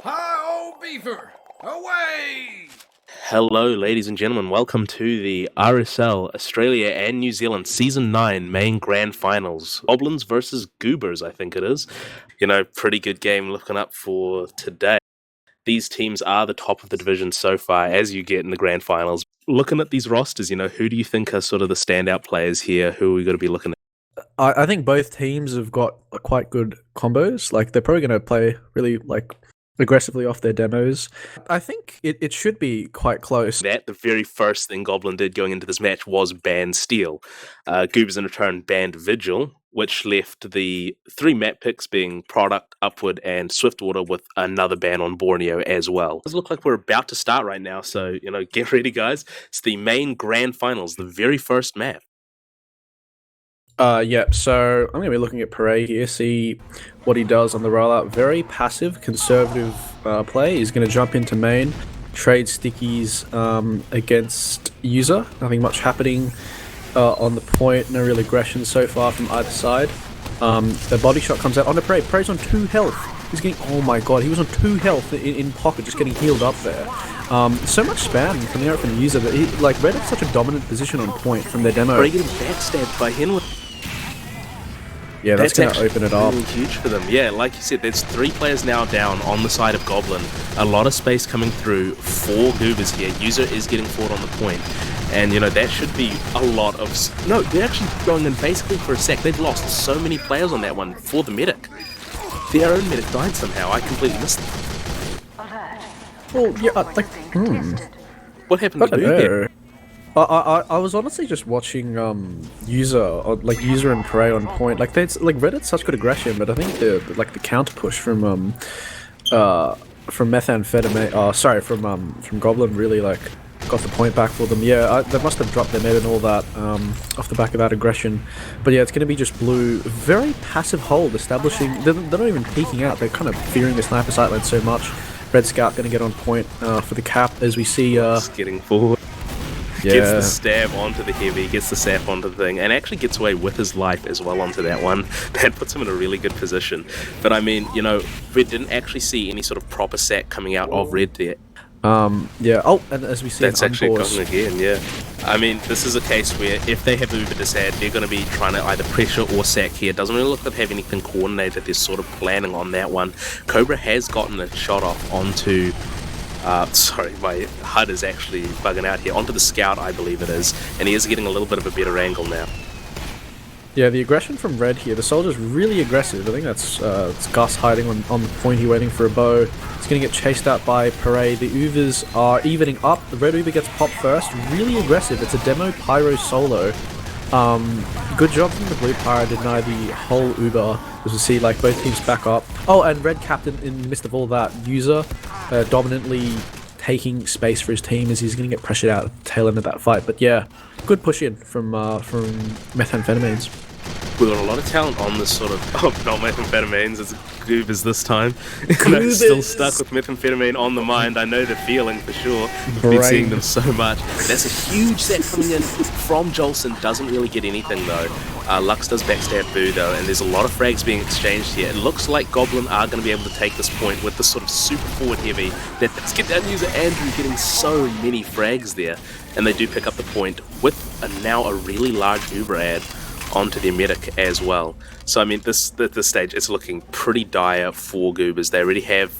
Hi-oh, beefer! Away! Hello, ladies and gentlemen. Welcome to the RSL Australia and New Zealand Season 9 main grand finals. Goblins versus Goobers, I think it is. Pretty good game looking up for today. These teams are the top of the division so far, as you get in the grand finals. Looking at these rosters, who do you think are sort of the standout players here? Who are we going to be looking at? I think both teams have got quite good combos. Like, they're probably going to play really, aggressively off their demos. I think it should be quite close. The very first thing Goblin did going into this match was ban Steel. Goobers in return banned Vigil, which left the three map picks being Product, Upward, and Swiftwater with another ban on Borneo as well. It does look like we're about to start right now, so, get ready, guys. It's the main grand finals, the very first map. So I'm going to be looking at Py here, see what he does on the rollout. Very passive, conservative play. He's going to jump into main, trade stickies against user. Nothing much happening on the point. No real aggression so far from either side. The body shot comes out onto Py. Py's on 2 health. He's getting, oh my god, he was on 2 health in pocket, just getting healed up there. So much spam coming out from the user that Red has such a dominant position on point from their demo. Py getting backstabbed by Henwood. Yeah, that's going to open it up. Really huge for them. Yeah, like you said, there's 3 players now down on the side of Goblin. A lot of space coming through for Goobers here. User is getting forward on the point. And, that should be a lot of... No, they're actually going in basically for a sec. They've lost so many players on that one for the medic. Their own medic died somehow. I completely missed it. Well, yeah, What happened to Goobers? I was honestly just watching user and Py on point. Red had such good aggression, but I think the counter push from methamphetamine, from Goblin really got the point back for them. Yeah, they must have dropped their net and all that off the back of that aggression. But yeah, it's going to be just blue. Very passive hold, establishing. They're not even peeking out. They're kind of fearing the sniper sightlines so much. Red Scout going to get on point for the cap as we see. Just getting forward. Yeah. Gets the stab onto the heavy, gets the sap onto the thing, and actually gets away with his life as well onto that one. That puts him in a really good position. But I mean, Red didn't actually see any sort of proper sack coming out of Red there. Yeah. Oh, and as we see, that's actually going again. Yeah. I mean, this is a case where if they have Uber Disad, they're going to be trying to either pressure or sack here. It doesn't really look like they have anything coordinated. They're sort of planning on that one. Cobra has gotten a shot off onto. Sorry, my HUD is actually bugging out here. Onto the Scout, I believe it is, and he is getting a little bit of a better angle now. Yeah, the aggression from Red here. The soldier's really aggressive. I think that's it's Gus hiding on the point here, waiting for a bow. He's going to get chased out by Py. The Ubers are evening up. The Red Uber gets popped first. Really aggressive. It's a demo Pyro solo. Good job from the Blue Pyro to deny the whole Uber. As we see, both teams back up. Oh, and Red Captain, in the midst of all that, user dominantly taking space for his team as he's going to get pressured out at the tail end of that fight. But yeah, good push in from methamphetamines. We've got a lot of talent on this sort of... Oh, not methamphetamines, it's Goobers this time. And I'm still stuck with methamphetamine on the mind. I know the feeling for sure. We've been seeing them so much. That's a huge set coming in from Jolson. Doesn't really get anything though. Lux does backstab Boo though, and there's a lot of frags being exchanged here. It looks like Goblin are going to be able to take this point with this sort of super forward heavy. Let's get down user Andrew getting so many frags there. And they do pick up the point with now a really large Uber ad onto their medic as well. So I mean, this stage, it's looking pretty dire for Goobers. They already have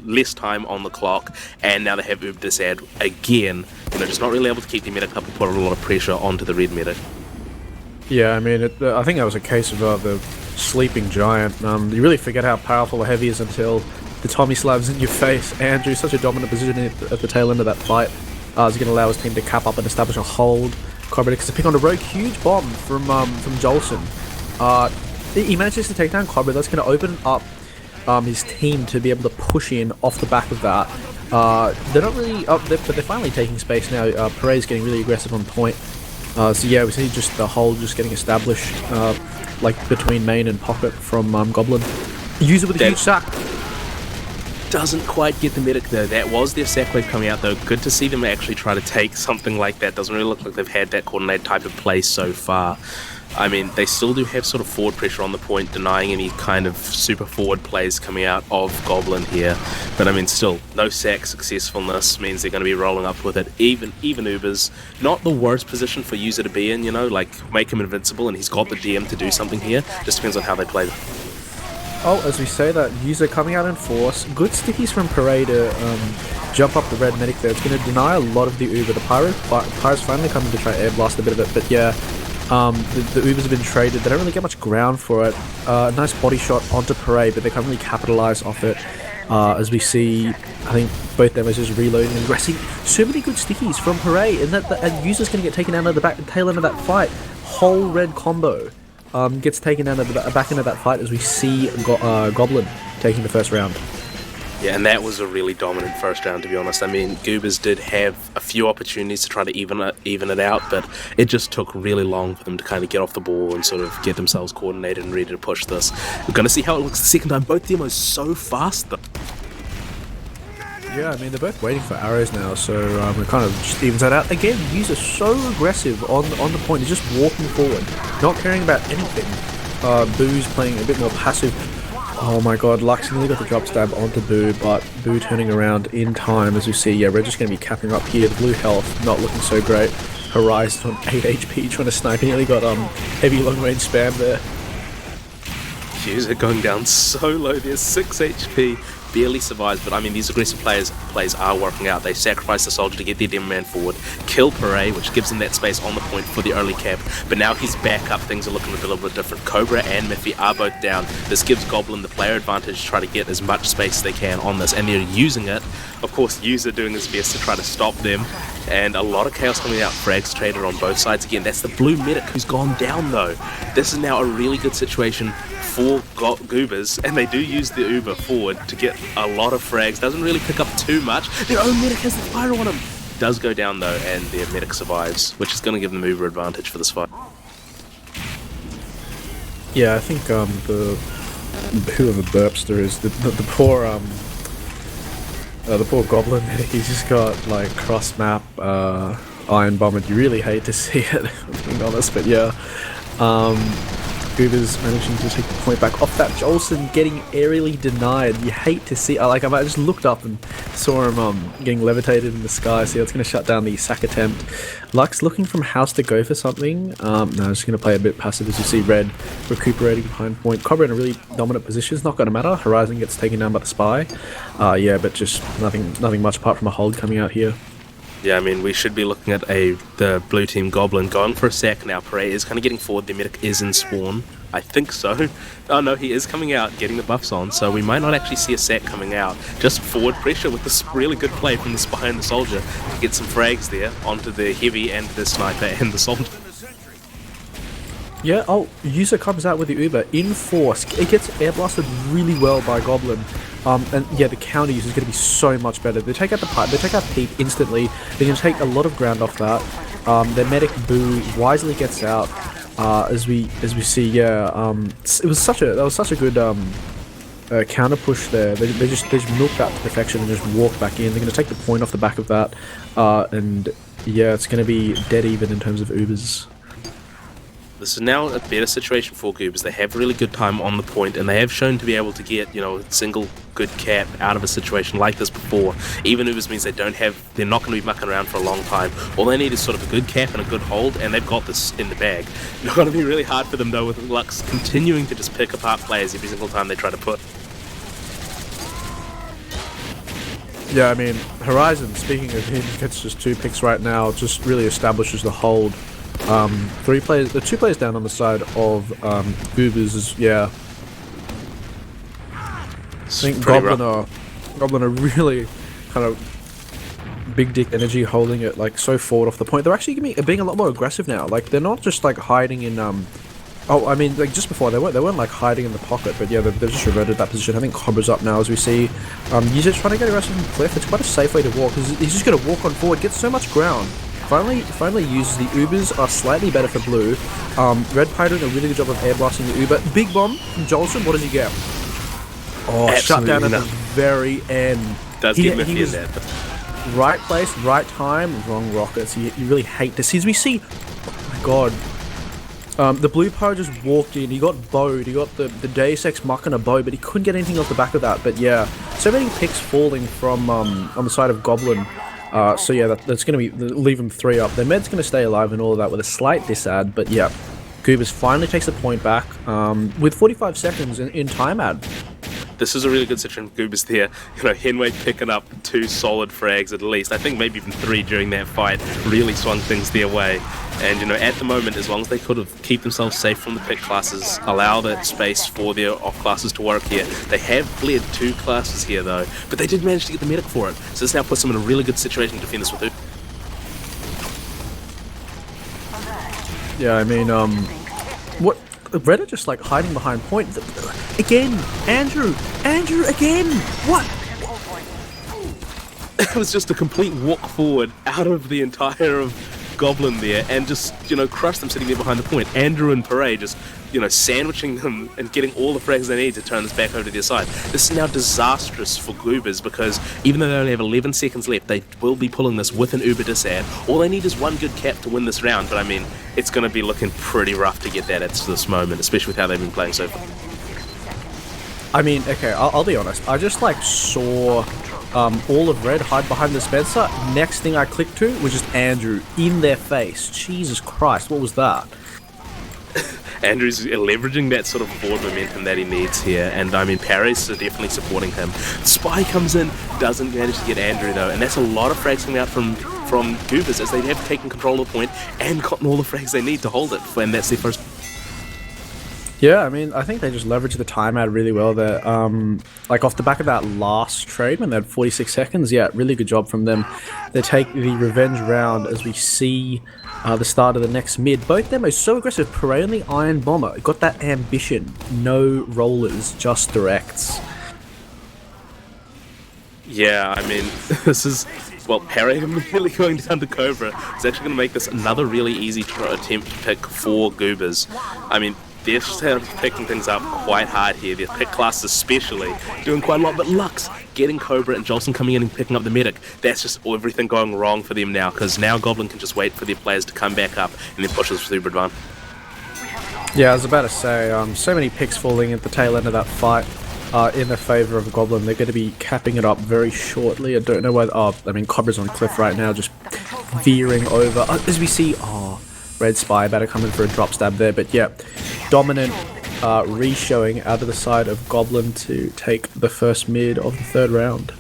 less time on the clock, and now they have Uber Disad again. Just not really able to keep the medic up and put a lot of pressure onto the red medic. Yeah, I mean, I think that was a case of the sleeping giant. You really forget how powerful a heavy is until the Tommy slabs in your face. Andrew, such a dominant position at the tail end of that fight, is going to allow his team to cap up and establish a hold. Cobra to pick on a rogue, huge bomb from Jolson. He manages to take down Cobra. That's going to open up his team to be able to push in off the back of that. They're not really up there, but they're finally taking space now. Py's getting really aggressive on point. So yeah, we see just the hold just getting established, between main and pocket from Goblin. User with a huge sack. Doesn't quite get the medic though. That was their sack wave coming out though. Good to see them actually try to take something like that. Doesn't really look like they've had that coordinated type of play so far. I mean, they still do have sort of forward pressure on the point, denying any kind of super forward plays coming out of Goblin here. But I mean, still, no sack successfulness means they're going to be rolling up with it. Even Ubers, not the worst position for User to be in, you know, like make him invincible, and he's got the DM to do something here. Just depends on how they play. Oh, as we say that, User coming out in force. Good stickies from Parade to jump up the red medic there. It's going to deny a lot of the Uber. The Pyro's finally coming to try air blast a bit of it, but yeah. The Ubers have been traded. They don't really get much ground for it. Nice body shot onto Parade, but they can't really capitalize off it. As we see, I think both them are just reloading and aggressing. So many good stickies from Parade, and User's going to get taken down at the tail end of that fight. Whole red combo gets taken down at the back end of that fight as we see Goblin taking the first round. Yeah, and that was a really dominant first round, to be honest. I mean, Goobers did have a few opportunities to try to even it out, but it just took really long for them to kind of get off the ball and sort of get themselves coordinated and ready to push this. We're going to see how it looks the second time. Both demos so fast, though. Yeah, I mean, they're both waiting for arrows now, so it kind of just evens that out. Again, User so aggressive on the point. He's just walking forward, not caring about anything. Boo's playing a bit more passive. Oh my god, Lux nearly got the drop stab onto Boo, but Boo turning around in time, as you see. Yeah, we're just going to be capping up here. The blue health not looking so great. Horizon on 8 HP trying to snipe. He nearly got heavy long range spam there. User going down so low there, 6 HP. Barely survives, but I mean, these aggressive plays are working out. They sacrifice the soldier to get their demo man forward, kill Parade, which gives them that space on the point for the early cap, but now he's back up. Things are looking a little bit different. Cobra and Miffy are both down. This gives Goblin the player advantage to try to get as much space as they can on this, and they're using it. Of course, User doing his best to try to stop them, and a lot of chaos coming out. Frags traded on both sides again. That's the blue medic who's gone down, though. This is now a really good situation for Goobers, and they do use the Uber forward to get a lot of frags. Doesn't really pick up too much. Their own medic has the fire on him. Does go down though, and their medic survives, which is going to give them Uber advantage for this fight. Yeah, I think whoever Burpster is, the poor Goblin, he's just got like cross map iron bomb, and you really hate to see it, if I'm being honest, but yeah. Goobers managing to take the point back off that. Jolson getting aerially denied. You hate to see. I just looked up and saw him getting levitated in the sky. So that's going to shut down the sack attempt. Lux looking from house to go for something. No, just going to play a bit passive as you see Red recuperating behind point. Cobra in a really dominant position. It's not going to matter. Horizon gets taken down by the spy. Yeah, but just nothing much apart from a hold coming out here. Yeah, I mean, we should be looking at the blue team Goblin going for a sack now. Parade is kind of getting forward. The medic is in spawn. I think so. Oh no, he is coming out, getting the buffs on, so we might not actually see a sack coming out. Just forward pressure with this really good play from the spy and the soldier to get some frags there onto the heavy and the sniper and the soldier. Yeah, User comes out with the Uber in force. It gets air blasted really well by Goblin. And yeah, the counter use is going to be so much better. They take out the pipe, they take out Peep instantly. They can take a lot of ground off that. Their medic Boo wisely gets out. As we see, yeah, that was such a good counter push there. They just milked that to perfection and just walk back in. They're going to take the point off the back of that, and yeah, it's going to be dead even in terms of Ubers. This is now a better situation for Goobers. They have really good time on the point, and they have shown to be able to get, a single good cap out of a situation like this before. Even Ubers means they're not going to be mucking around for a long time. All they need is sort of a good cap and a good hold, and they've got this in the bag. It's going to be really hard for them, though, with Lux continuing to just pick apart players every single time they try to put. Yeah, I mean, Horizon, speaking of him, gets just 2 picks right now, just really establishes the hold. 3 players, the 2 players down on the side of Goobers is, yeah. I think Goblin are really kind of big dick energy, holding it like so forward off the point. They're actually being a lot more aggressive now. Like, they're not just like hiding in I mean, like just before they weren't like hiding in the pocket, but yeah, they've just reverted that position. I think Cobra's up now as we see. He's just trying to get aggressive from Cliff. It's quite a safe way to walk. He's just going to walk on forward, get so much ground. Finally uses the Ubers are slightly better for blue. Red Py doing a really good job of air blasting the Uber. Big bomb from Jolson. What does he get? Oh, shut down at the very end. Does get Miffy in there. Right place, right time, wrong rockets. You really hate to see. As we see, oh my god, The blue pyro just walked in, he got bowed, he got the Deus Ex Machina bow, but he couldn't get anything off the back of that. But yeah, so many picks falling from on the side of Goblin. So yeah, that's going to be leave him 3 up. Their med's going to stay alive and all of that with a slight disad, but yeah, Goobers finally takes the point back with 45 seconds in time ad. This is a really good situation for Goobers there. You know, Henway picking up 2 solid frags at least. I think maybe even 3 during that fight really swung things their way. And, you know, at the moment, as long as they could have keep themselves safe from the pick classes, allow that space for their off classes to work here. They have cleared 2 classes here, though, but they did manage to get the medic for it. So this now puts them in a really good situation to defend this with. Yeah, I mean, what? Red are just like hiding behind point. Again, Andrew again! What? It was just a complete walk forward out of the entire of Goblin there and just, you know, crush them sitting there behind the point. Andrew and Parade just, you know, sandwiching them and getting all the frags they need to turn this back over to their side. This is now disastrous for Goobers because even though they only have 11 seconds left, they will be pulling this with an Uber disad. All they need is one good cap to win this round, but I mean, it's going to be looking pretty rough to get that at this moment, especially with how they've been playing so far. I mean, okay, I'll be honest. I just like saw all of Red hide behind the Spencer. Next thing I clicked to was just Andrew in their face. Jesus Christ, what was that? Andrew's leveraging that sort of forward momentum that he needs here, and I mean, Parry's definitely supporting him. Spy comes in, doesn't manage to get Andrew though, and that's a lot of frags coming out from Goobers as they have taken control of the point and gotten all the frags they need to hold it, and that's their first. Yeah, I mean, I think they just leveraged the timeout really well there. Like off the back of that last trade when they had 46 seconds, yeah, really good job from them. They take the revenge round as we see the start of the next mid. Both of them are so aggressive. Parade on the Iron Bomber got that ambition. No rollers, just directs. Yeah, I mean, this is, well, Parade immediately going down to Cobra is actually going to make this another really easy attempt to pick for Goobers. I mean, they're just picking things up quite hard here. Their pick class especially doing quite a lot, but Lux getting Cobra and Jolson coming in and picking up the medic. That's just everything going wrong for them now, because now Goblin can just wait for their players to come back up and then push us through Py-bun. Yeah, I was about to say, so many picks falling at the tail end of that fight in the favour of Goblin. They're going to be capping it up very shortly. I don't know why. Oh, I mean, Cobra's on cliff right now, just veering over. As we see, Red Spy about to come in for a drop stab there, but yeah, dominant re-showing out of the side of Goblin to take the first mid of the 3rd round.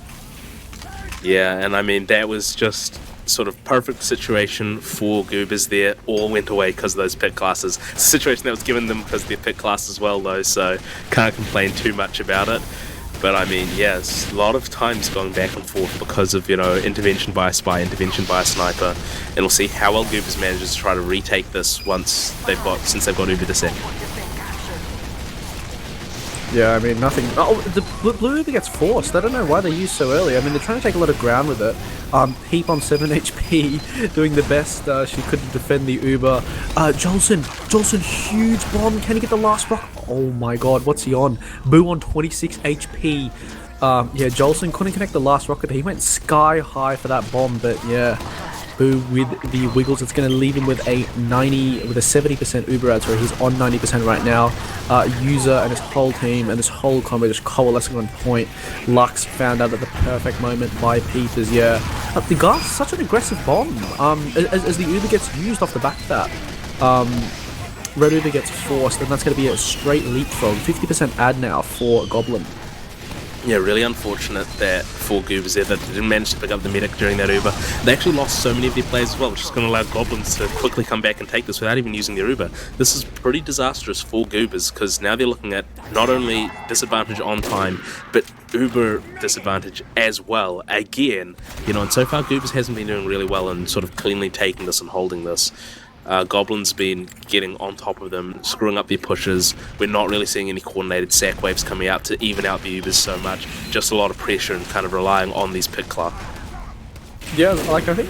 Yeah, and I mean, that was just sort of perfect situation for Goobers there. All went away because of those pick classes. It's a situation that was given them because of their pick class as well, though, so can't complain too much about it. But I mean, yes, a lot of times going back and forth because of, you know, intervention by a spy, intervention by a sniper, and we'll see how well Goobers manages to try to retake this since they've got Uber disad. Yeah, I mean, nothing. Oh, the blue Uber gets forced. I don't know why they used so early. I mean, they're trying to take a lot of ground with it. Heap on 7 HP, doing the best she could to defend the Uber. Jolson, huge bomb. Can he get the last rock? Oh my god, what's he on? Boo on 26 HP. Yeah, Jolson couldn't connect the last rocket. He went sky high for that bomb, but yeah. Boo with the wiggles. It's going to leave him with a 70% Uber ad, so he's on 90% right now. User and his whole team and this whole combo just coalescing on point. Lux found out at the perfect moment by Peters, yeah. The guy's such an aggressive bomb. As the Uber gets used off the back of that, Red Uber gets forced, and that's going to be a straight leapfrog. 50% ad now for Goblin. Yeah, really unfortunate that for Goobers there that they didn't manage to pick up the medic during that Uber. They actually lost so many of their players as well, which is going to allow Goblins to quickly come back and take this without even using their Uber. This is pretty disastrous for Goobers because now they're looking at not only disadvantage on time, but Uber disadvantage as well. Again, you know, and so far Goobers hasn't been doing really well in sort of cleanly taking this and holding this. Goblin's been getting on top of them, screwing up their pushes. We're not really seeing any coordinated sack waves coming out to even out the Ubers so much. Just a lot of pressure and kind of relying on these pick class. Yeah, like I think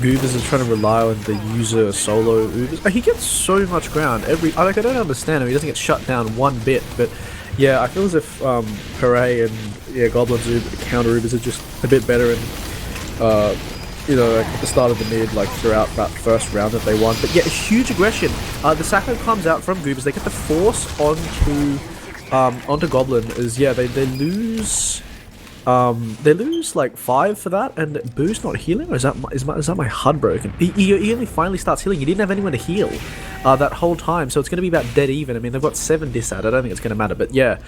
Goobers is trying to rely on the user solo Ubers. He gets so much ground I don't understand him. He doesn't get shut down one bit, but yeah, I feel as if Hooray and Goblin's counter Ubers are just a bit better and you know, like, at the start of the mid, like throughout that first round that they won. But yeah, huge aggression. The Sacco comes out from Goobers. They get the force onto Goblin. They lose like 5 for that, and Boo's not healing, or is that my HUD broken? He only finally starts healing. He didn't have anyone to heal that whole time, so it's going to be about dead even. I mean, they've got 7 disad. I don't think it's going to matter, but yeah,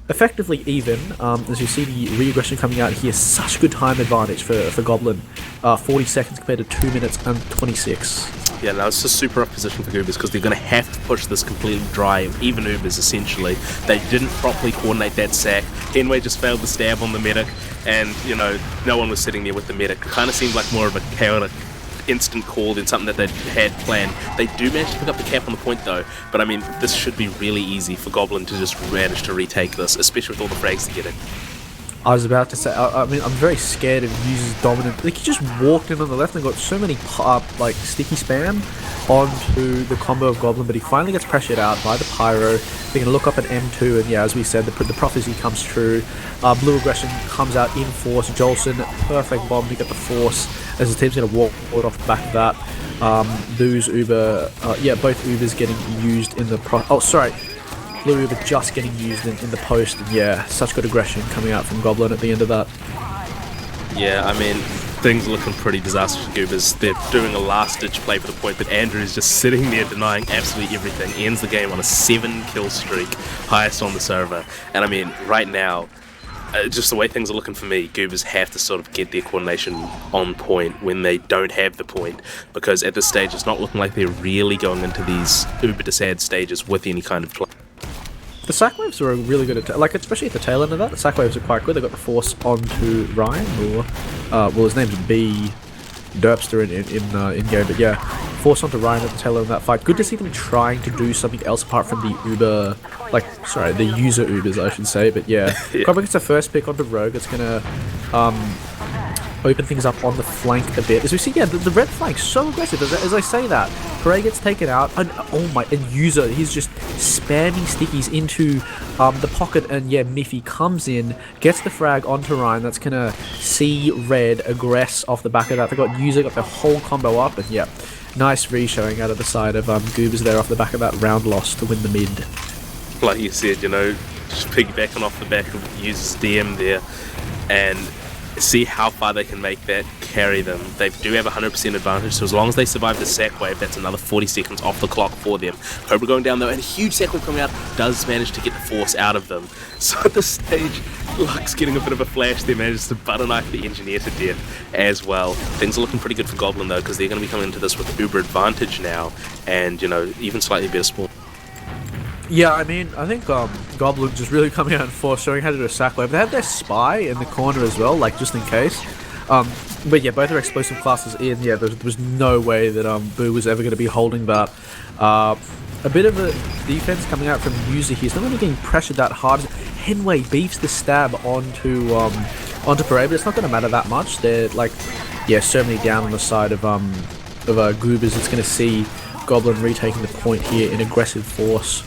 effectively even. As you see the re-aggression coming out here, such good time advantage for Goblin. 40 seconds compared to 2 minutes and 26. Yeah, no, it's a super rough position for Goobers because they're going to have to push this completely dry, even Ubers essentially. They didn't properly coordinate that sack. Henway just failed the stab on the medic, and, you know, no one was sitting there with the medic. It kind of seemed like more of a chaotic instant call than something that they had planned. They do manage to pick up the cap on the point though, but I mean, this should be really easy for Goblin to just manage to retake this, especially with all the frags to get in. I was about to say, I mean, I'm very scared of users dominant. Like, he just walked in on the left and got so many like sticky spam onto the combo of Goblin, but he finally gets pressured out by the Pyro. They're going to look up at M2, and yeah, as we said, the prophecy comes true. Blue aggression comes out in force. Jolson, perfect bomb to get the force, as the team's going to walk off the back of that. Boo's Uber, yeah, both Ubers getting used in the Blue Uber just getting used in the post, and yeah, such good aggression coming out from Goblin at the end of that. Yeah, I mean, things are looking pretty disastrous for Goobers. They're doing a last-ditch play for the point, but Andrew is just sitting there denying absolutely everything. He ends the game on a 7-kill streak, highest on the server. And I mean, right now, just the way things are looking for me, Goobers have to sort of get their coordination on point when they don't have the point, because at this stage it's not looking like they're really going into these uber disad stages with any kind of play. The sack waves were really good at, like, especially at the tail end of that. The sack waves are quite good. They got the force onto Ryan, or well, his name's B Derpster in game, but yeah, force onto Ryan at the tail end of that fight. Good to see them trying to do something else apart from the Uber, the user Ubers, I should say. But yeah, yeah. Goblin gets a first pick onto Rogue. It's gonna open things up on the flank a bit. As we see, yeah, the red flank's so aggressive. As I say that, Prey gets taken out, and User, he's just spamming stickies into the pocket, and yeah, Miffy comes in, gets the frag onto Ryan. That's gonna see red aggress off the back of that. They got User, got the whole combo up, and yeah, nice re-showing out of the side of Goobers there off the back of that round loss to win the mid. Like you said, you know, just piggybacking off the back of User's DM there, and see how far they can make that carry them. They do have 100% advantage, so as long as they survive the sack wave, that's another 40 seconds off the clock for them. Cobra going down though, and a huge sack wave coming out does manage to get the force out of them. So at this stage, Luck's getting a bit of a flash there, manages to butter knife the engineer to death as well. Things are looking pretty good for Goblin though, because they're going to be coming into this with uber advantage now, and, you know, even slightly better spawn. Yeah, I mean, I think Goblin just really coming out in force, showing how to do a sack wave. They have their spy in the corner as well, like, just in case. But yeah, both are explosive classes in. Yeah, there was no way that Boo was ever going to be holding that. A bit of a defense coming out from User here. He's not really getting pressured that hard. Henway beefs the stab onto Parade, but it's not going to matter that much. They're, like, yeah, certainly down on the side of Goobers. It's going to see Goblin retaking the point here in aggressive force.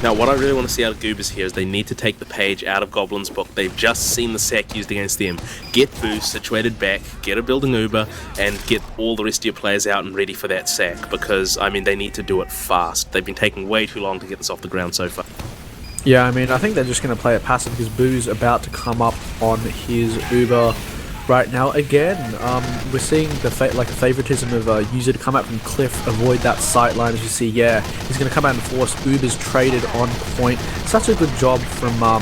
Now, what I really want to see out of Goobers here is they need to take the page out of Goblin's book. They've just seen the sack used against them. Get Boo situated back, get a building Uber, and get all the rest of your players out and ready for that sack, because, I mean, they need to do it fast. They've been taking way too long to get this off the ground so far. Yeah, I mean, I think they're just going to play it passive because Boo's about to come up on his Uber right now. Again, we're seeing the favoritism of User to come out from Cliff, avoid that sight line. As you see, yeah, he's going to come out and force Uber's traded on point. Such a good job from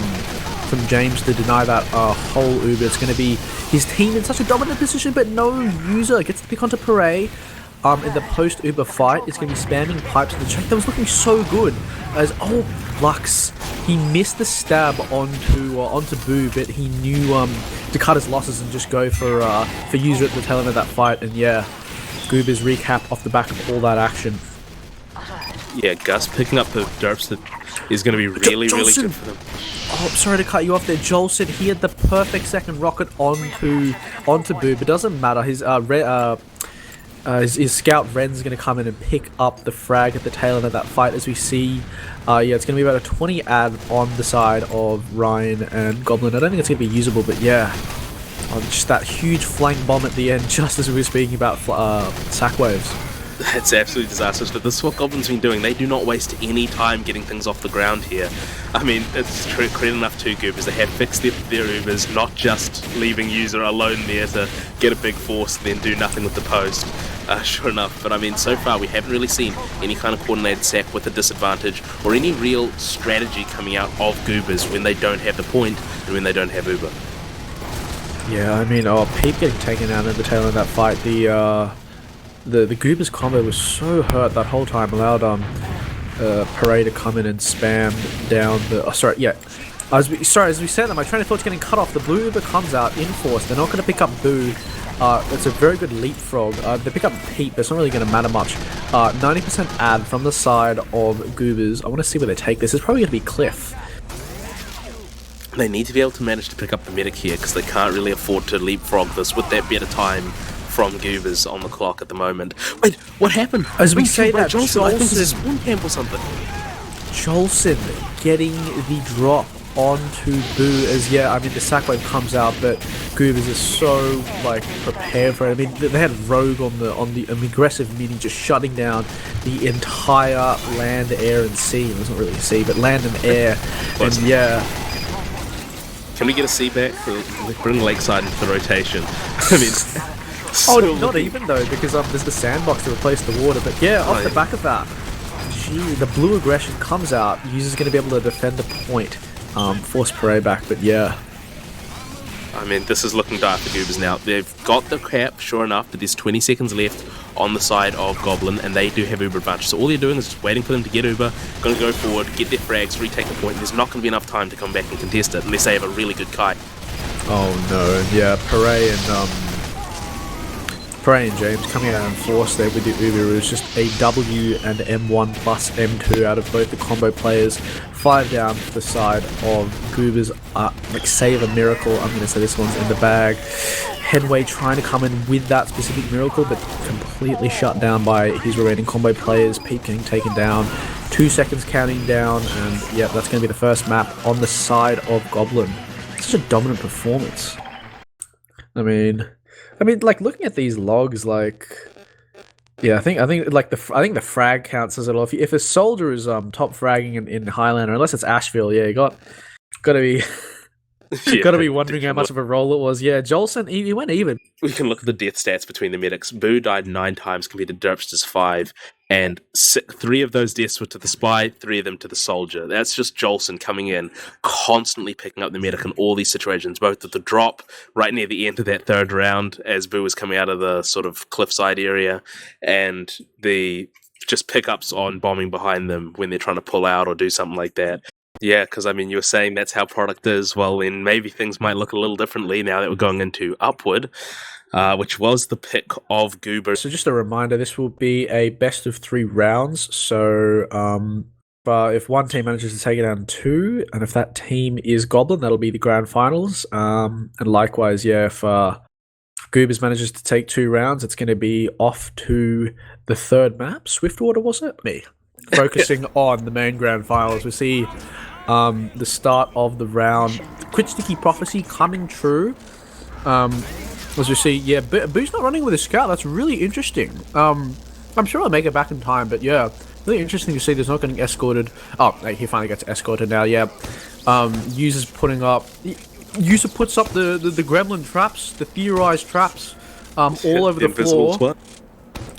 James to deny that whole Uber. It's going to be his team in such a dominant position, but no User gets the pick onto Parade. In the post-Uber fight, it's going to be spamming pipes in the check. That was looking so good. As, Lux, he missed the stab onto Boo, but he knew to cut his losses and just go for User at the tail end of that fight. And yeah, Goobers recap off the back of all that action. Yeah, Gus picking up the derps that is going to be really good for them. Oh, sorry to cut you off there. Jolson, he had the perfect second rocket onto Boo, but it doesn't matter. His scout Ren's going to come in and pick up the frag at the tail end of that fight. As we see, yeah, it's going to be about a 20 ad on the side of Ryan and Goblin. I don't think it's going to be usable, but yeah, just that huge flank bomb at the end, just as we were speaking about sack waves. It's absolutely disastrous, but this is what Goblin's been doing. They do not waste any time getting things off the ground here. I mean, it's credit enough to Goobers. They have fixed their Ubers, not just leaving user alone there to get a big force and then do nothing with the post. Sure enough, but I mean, so far we haven't really seen any kind of coordinated sack with a disadvantage or any real strategy coming out of Goobers when they don't have the point and when they don't have Uber. Yeah, I mean, Peep getting taken out at the tail end of that fight, the Goobers combo was so hurt that whole time, allowed Parade to come in and spam down the... As we said that, my train of thought's getting cut off. The blue Uber comes out in force. They're not going to pick up Boo. It's a very good leapfrog. They pick up Peep, but it's not really going to matter much. 90% ad from the side of Goobers. I want to see where they take this. It's probably going to be Cliff. They need to be able to manage to pick up the medic here because they can't really afford to leapfrog this with that better time from Goobers on the clock at the moment. Wait, what happened? As we say that, Jolson, I think it's a spawn camp or something. Jolson getting the drop onto Boo as, I mean, the sack wave comes out, but Goobers is so, prepared for it. I mean, they had Rogue on the aggressive mini just shutting down the entire land, air, and sea. It wasn't really a sea, but land and air. And can we get a sea back? Bring Lakeside into the rotation. I mean... not even though, because there's the sandbox to replace the water. But off the back of that, the blue aggression comes out. User's going to be able to defend the point, force Parade back. But I mean, this is looking dark for Goobers now. They've got the cap, sure enough, but there's 20 seconds left on the side of Goblin, and they do have Uber advantage. So all they're doing is just waiting for them to get Uber, going to go forward, get their frags, retake the point. There's not going to be enough time to come back and contest it unless they have a really good kite. Oh no, Parade and James coming out in force there with the Uber. It was just a W and M1 plus M2 out of both the combo players. 5 down to the side of Goobers. Save a miracle. I'm going to say this one's in the bag. Headway trying to come in with that specific miracle, but completely shut down by his remaining combo players. Pete getting taken down. 2 seconds counting down, and that's going to be the first map on the side of Goblin. Such a dominant performance. I mean, looking at these logs, I think the frag counts as it all. If a soldier is top fragging in Highlander, unless it's Asheville, you got to be wondering how much of a roll it was. Jolson, he went even. We can look at the death stats between the medics. Boo died 9 times compared to Derpster's 5, and 3 of those deaths were to the spy, 3 of them to the soldier. That's just Jolson coming in, constantly picking up the medic in all these situations, both at the drop, right near the end of that 3rd round, as Boo was coming out of the sort of cliffside area, and the just pickups on bombing behind them when they're trying to pull out or do something like that. Yeah, because I mean, you were saying that's how product is. Well, then maybe things might look a little differently now that we're going into Upward, which was the pick of Goober. So just a reminder, this will be a best of 3 rounds. So if one team manages to take it down 2, and if that team is Goblin, that'll be the grand finals. And likewise, if Goobers manages to take 2 rounds, it's going to be off to the 3rd map. Swiftwater, was it? Me. Focusing on the main grand finals. We see the start of the round. Quit Sticky Prophecy coming true. As we see, Boo's not running with a scout. That's really interesting. I'm sure I'll make it back in time, but really interesting to see there's not getting escorted. Oh, he finally gets escorted now, User's putting up... User puts up the gremlin traps, the theorized traps, all over the floor. Spot.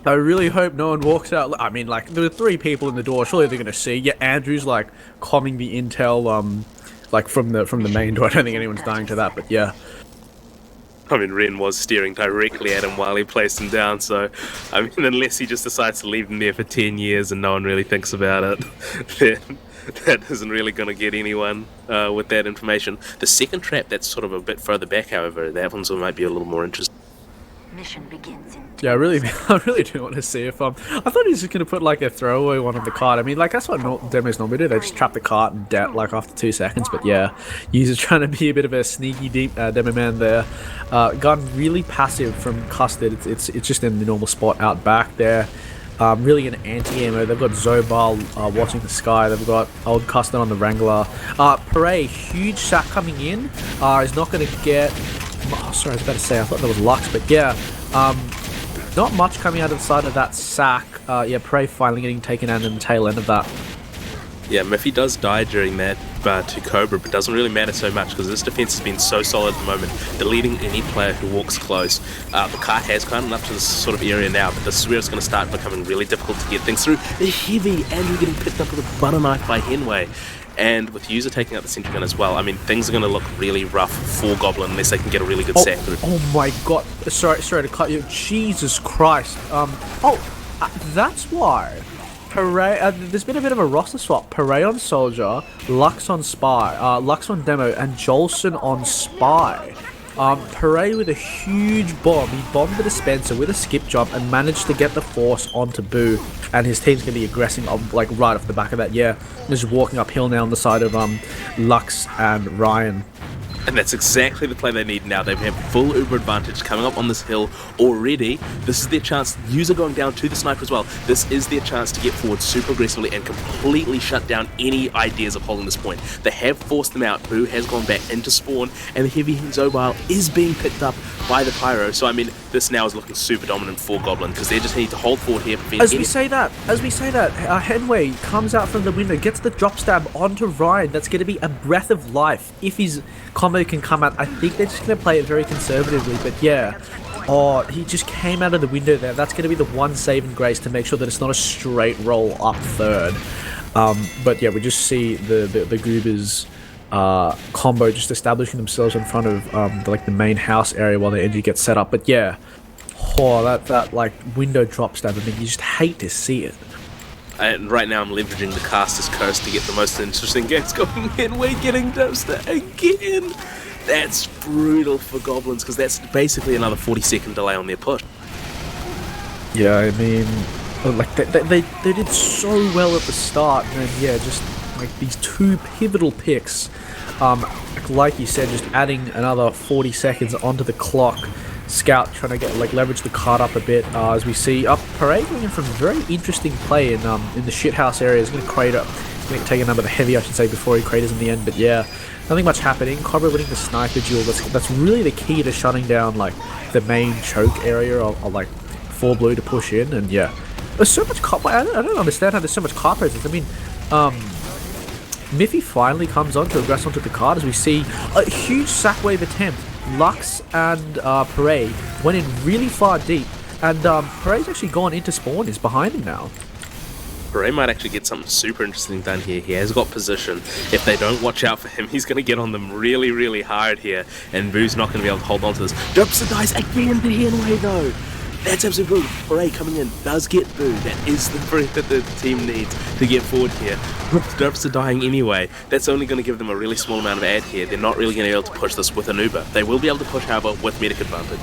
I really hope no one walks out. I mean, there are 3 people in the door. Surely they're going to see. Andrew's, comming the intel, from the main door. I don't think anyone's dying to that, but I mean, Ren was staring directly at him while he placed him down, so, I mean, unless he just decides to leave him there for 10 years and no one really thinks about it, then that isn't really going to get anyone with that information. The second trap, that's sort of a bit further back, however, that one might be a little more interesting. Mission begins in I really do want to see if I thought he was just going to put a throwaway one on the cart. I mean, that's what demos normally do. They just trap the cart and after 2 seconds. But User's trying to be a bit of a sneaky deep demo man there. Gun really passive from Custard. It's just in the normal spot out back there. Really an anti-ammo. They've got Zobal watching the sky. They've got Old Custard on the Wrangler. Parade, huge sack coming in. Is not going to get Oh, sorry, I was about to say, I thought that was Lux, but yeah. Not much coming out of the side of that sack. Yeah, Prey finally getting taken out in the tail end of that. Yeah, Miffy does die during that to Cobra, but doesn't really matter so much because this defense has been so solid at the moment, deleting any player who walks close. The cart has climbed up to this sort of area now, but this is where it's going to start becoming really difficult to get things through. The heavy Andrew getting picked up with a butter knife by Henway. And with User taking out the sentry gun as well, I mean, things are going to look really rough for Goblin unless they can get a really good sack through. Oh my god. Sorry to cut you. Jesus Christ. That's why. There's been a bit of a roster swap. Pyrrhay on Soldier, Lux on Spy, Lux on Demo, and Jolson on Spy. Pyrrhay with a huge bomb. He bombed the dispenser with a skip jump and managed to get the force onto Boo. And his team's going to be aggressing like right off the back of that. Yeah, just walking uphill now on the side of Lux and Ryan. And that's exactly the play they need now. They have full Uber advantage coming up on this hill already. This is their chance. User going down to the sniper as well. This is their chance to get forward super aggressively and completely shut down any ideas of holding this point. They have forced them out. Boo has gone back into spawn, and the heavy Zobile is being picked up by the Pyro. So I mean, this now is looking super dominant for Goblin because they just need to hold forward here. As we say that, Henway comes out from the window, gets the drop stab onto Ryan. That's going to be a breath of life if his combo can come out. I think they're just going to play it very conservatively, but yeah. Oh, he just came out of the window there. That's going to be the one saving grace to make sure that it's not a straight roll up third. But yeah, we just see the Goobers combo just establishing themselves in front of the main house area while the NG gets set up. But yeah, that like window drop stab, I mean, you just hate to see it. And right now I'm leveraging the caster's curse to get the most interesting games going in. We're getting Dumpster again. That's brutal for Goblins because that's basically another 40-second delay on their push. Yeah, I mean, like they did so well at the start, and then yeah, just like these two pivotal picks. Like you said, just adding another 40 seconds onto the clock. Scout trying to get leverage the card up a bit as we see Parade going in from a very interesting play in the shithouse area. He's going to crater, going to take a number of the heavy, I should say, before he craters in the end. But yeah, nothing much happening. Cobra winning the sniper duel. That's really the key to shutting down like the main choke area of like 4 blue to push in. And yeah, there's so much cop. I don't understand how there's so much card presence. I mean, Miffy finally comes on to aggress onto the card as we see a huge sack wave attempt. Lux and Parade went in really far deep, and Parade's actually gone into spawn, is behind him now. Parade might actually get something super interesting done here. He has got position. If they don't watch out for him, he's going to get on them really, really hard here, and Boo's not going to be able to hold on to this. Dropster dies again to Henway though. That's absolutely brutal. Parade coming in does get Boo. That is the fruit that the team needs to get forward here. Dropster dying anyway. That's only going to give them a really small amount of ad here. They're not really going to be able to push this with an Uber. They will be able to push, however, with medic advantage.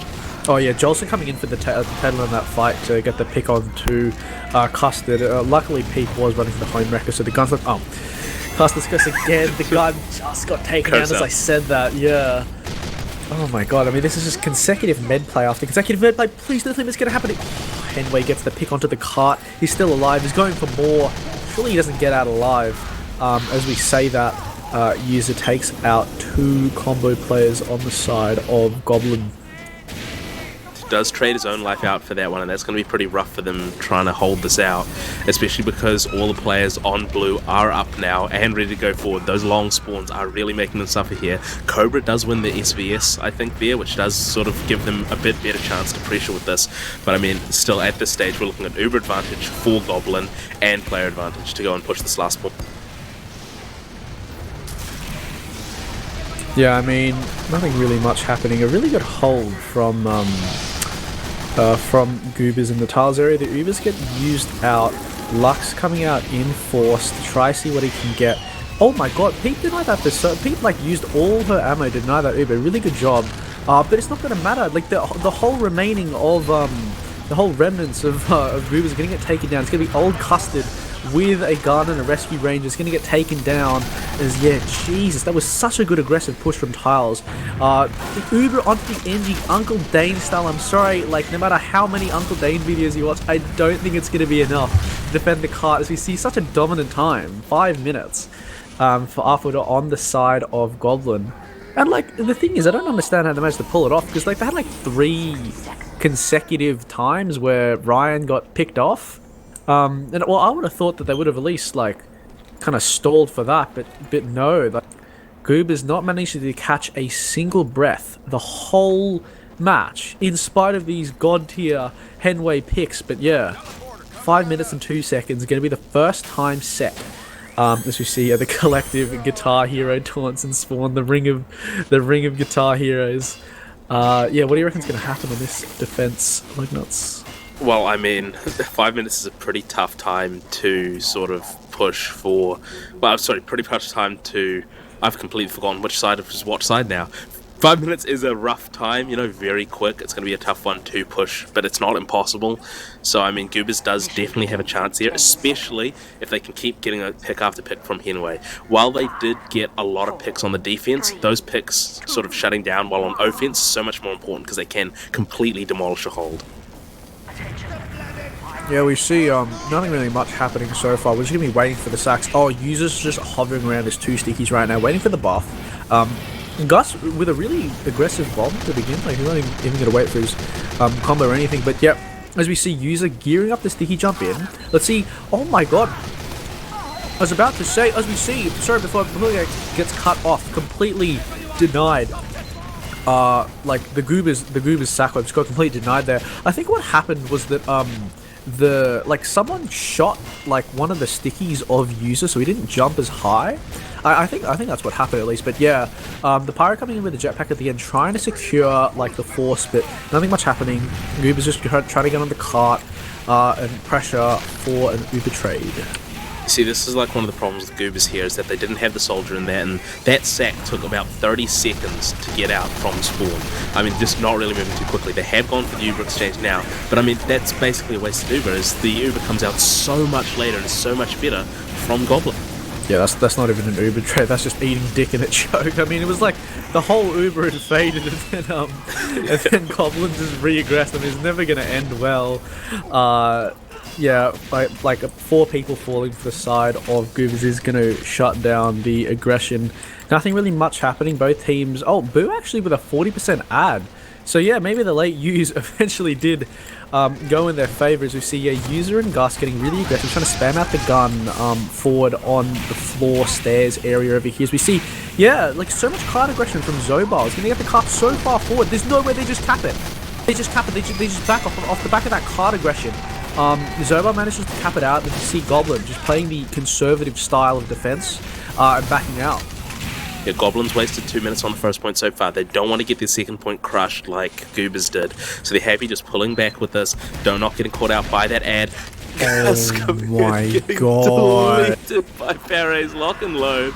Oh yeah, Jolson coming in for the tail on that fight to get the pick on to Custard. Luckily, Pete was running for the home wrecker, so the gun's like, Custard's curse again. The gun just got taken down as I said that. Yeah. Oh my god, I mean, this is just consecutive med play after consecutive med play. Please don't think it's going to happen. Henway gets the pick onto the cart. He's still alive. He's going for more. Surely he doesn't get out alive. As we say that, User takes out 2 combo players on the side of Goblin. Does trade his own life out for that one, and that's going to be pretty rough for them trying to hold this out, especially because all the players on blue are up now and ready to go forward. Those long spawns are really making them suffer here. Cobra does win the SVS, I think, there, which does sort of give them a bit better chance to pressure with this, but I mean, still at this stage we're looking at Uber advantage for Goblin and player advantage to go and push this last spawn. Yeah, I mean, nothing really much happening. A really good hold from Goobers in the tiles area. The Ubers get used out. Lux coming out in force to try see what he can get. Oh my god, Pete denied that. Pete used all her ammo to deny that Uber. Really good job. But it's not going to matter. Like the whole remaining of the whole remnants of Goobers are going to get taken down. It's going to be old Custard with a guard and a rescue ranger. It's going to get taken down. Yeah, Jesus, that was such a good aggressive push from Tiles. The Uber onto the NG Uncle Dane style. I'm sorry, no matter how many Uncle Dane videos you watch, I don't think it's going to be enough to defend the cart as we see such a dominant time. 5 minutes for Arthur on the side of Goblin. And like the thing is, I don't understand how they managed to pull it off because like they had like 3 consecutive times where Ryan got picked off. And well, I would have thought that they would have at least like kind of stalled for that, but no, like Goobers not managed to catch a single breath the whole match in spite of these god tier Henway picks. But yeah, 5 minutes and 2 seconds going to be the first time set. As we see the collective Guitar Hero taunts and spawn the ring of Guitar Heroes. Yeah, what do you reckon is going to happen on this defense, Luggnuts? Well, I mean, 5 minutes is a pretty tough time to sort of push for. Well, sorry, pretty much time to. I've completely forgotten which side is what side now. 5 minutes is a rough time, you know, very quick. It's going to be a tough one to push, but it's not impossible. So, I mean, Goobers does definitely have a chance here, especially if they can keep getting a pick after pick from Henway. While they did get a lot of picks on the defense, those picks sort of shutting down while on offense is so much more important because they can completely demolish a hold. Yeah, we see nothing really much happening so far. We're just going to be waiting for the sacks. Oh, users just hovering around his 2 stickies right now, waiting for the buff. Gus with a really aggressive bomb to begin, like he's not even going to wait for his combo or anything. But yep, as we see user gearing up the sticky jump in. Let's see. Oh my god. I was about to say, as we see, sorry, before it gets cut off, completely denied. Like the Goobers sack just got completely denied there. I think what happened was that someone shot like one of the stickies of user, so he didn't jump as high. I think that's what happened at least. But yeah, the Pyro coming in with the jetpack at the end, trying to secure like the force, but nothing much happening. Goobers just trying to get on the cart and pressure for an Uber trade. See, this is like one of the problems with Goobers here is that they didn't have the soldier in there, and that sack took about 30 seconds to get out from spawn. I mean, just not really moving too quickly. They have gone for the Uber exchange now, but I mean, that's basically a wasted Uber, as the Uber comes out so much later and so much better from Goblin. Yeah, that's not even an Uber trade, that's just eating dick in a choke. I mean, it was like the whole Uber had faded and then Goblin just re-aggressed and it's never going to end well. Yeah, like 4 people falling to the side of Goobers is going to shut down the aggression. Nothing really much happening, both teams. Oh, Boo actually with a 40% ad. So yeah, maybe the late use eventually did go in their favour, as we see user and Gus getting really aggressive, trying to spam out the gun forward on the floor stairs area over here. As we see, yeah, like so much card aggression from Zobal. It's going to get the cart so far forward. There's no way they just cap it. They just cap it. They just back off the back of that card aggression. Zobal manages to cap it out, and you see Goblin just playing the conservative style of defense and backing out. Yeah, Goblin's wasted 2 minutes on the first point so far. They don't want to get their second point crushed like Goobers did. So they're happy just pulling back with this. Not getting caught out by that ad. Oh my god. Deleted by Faray's lock and load.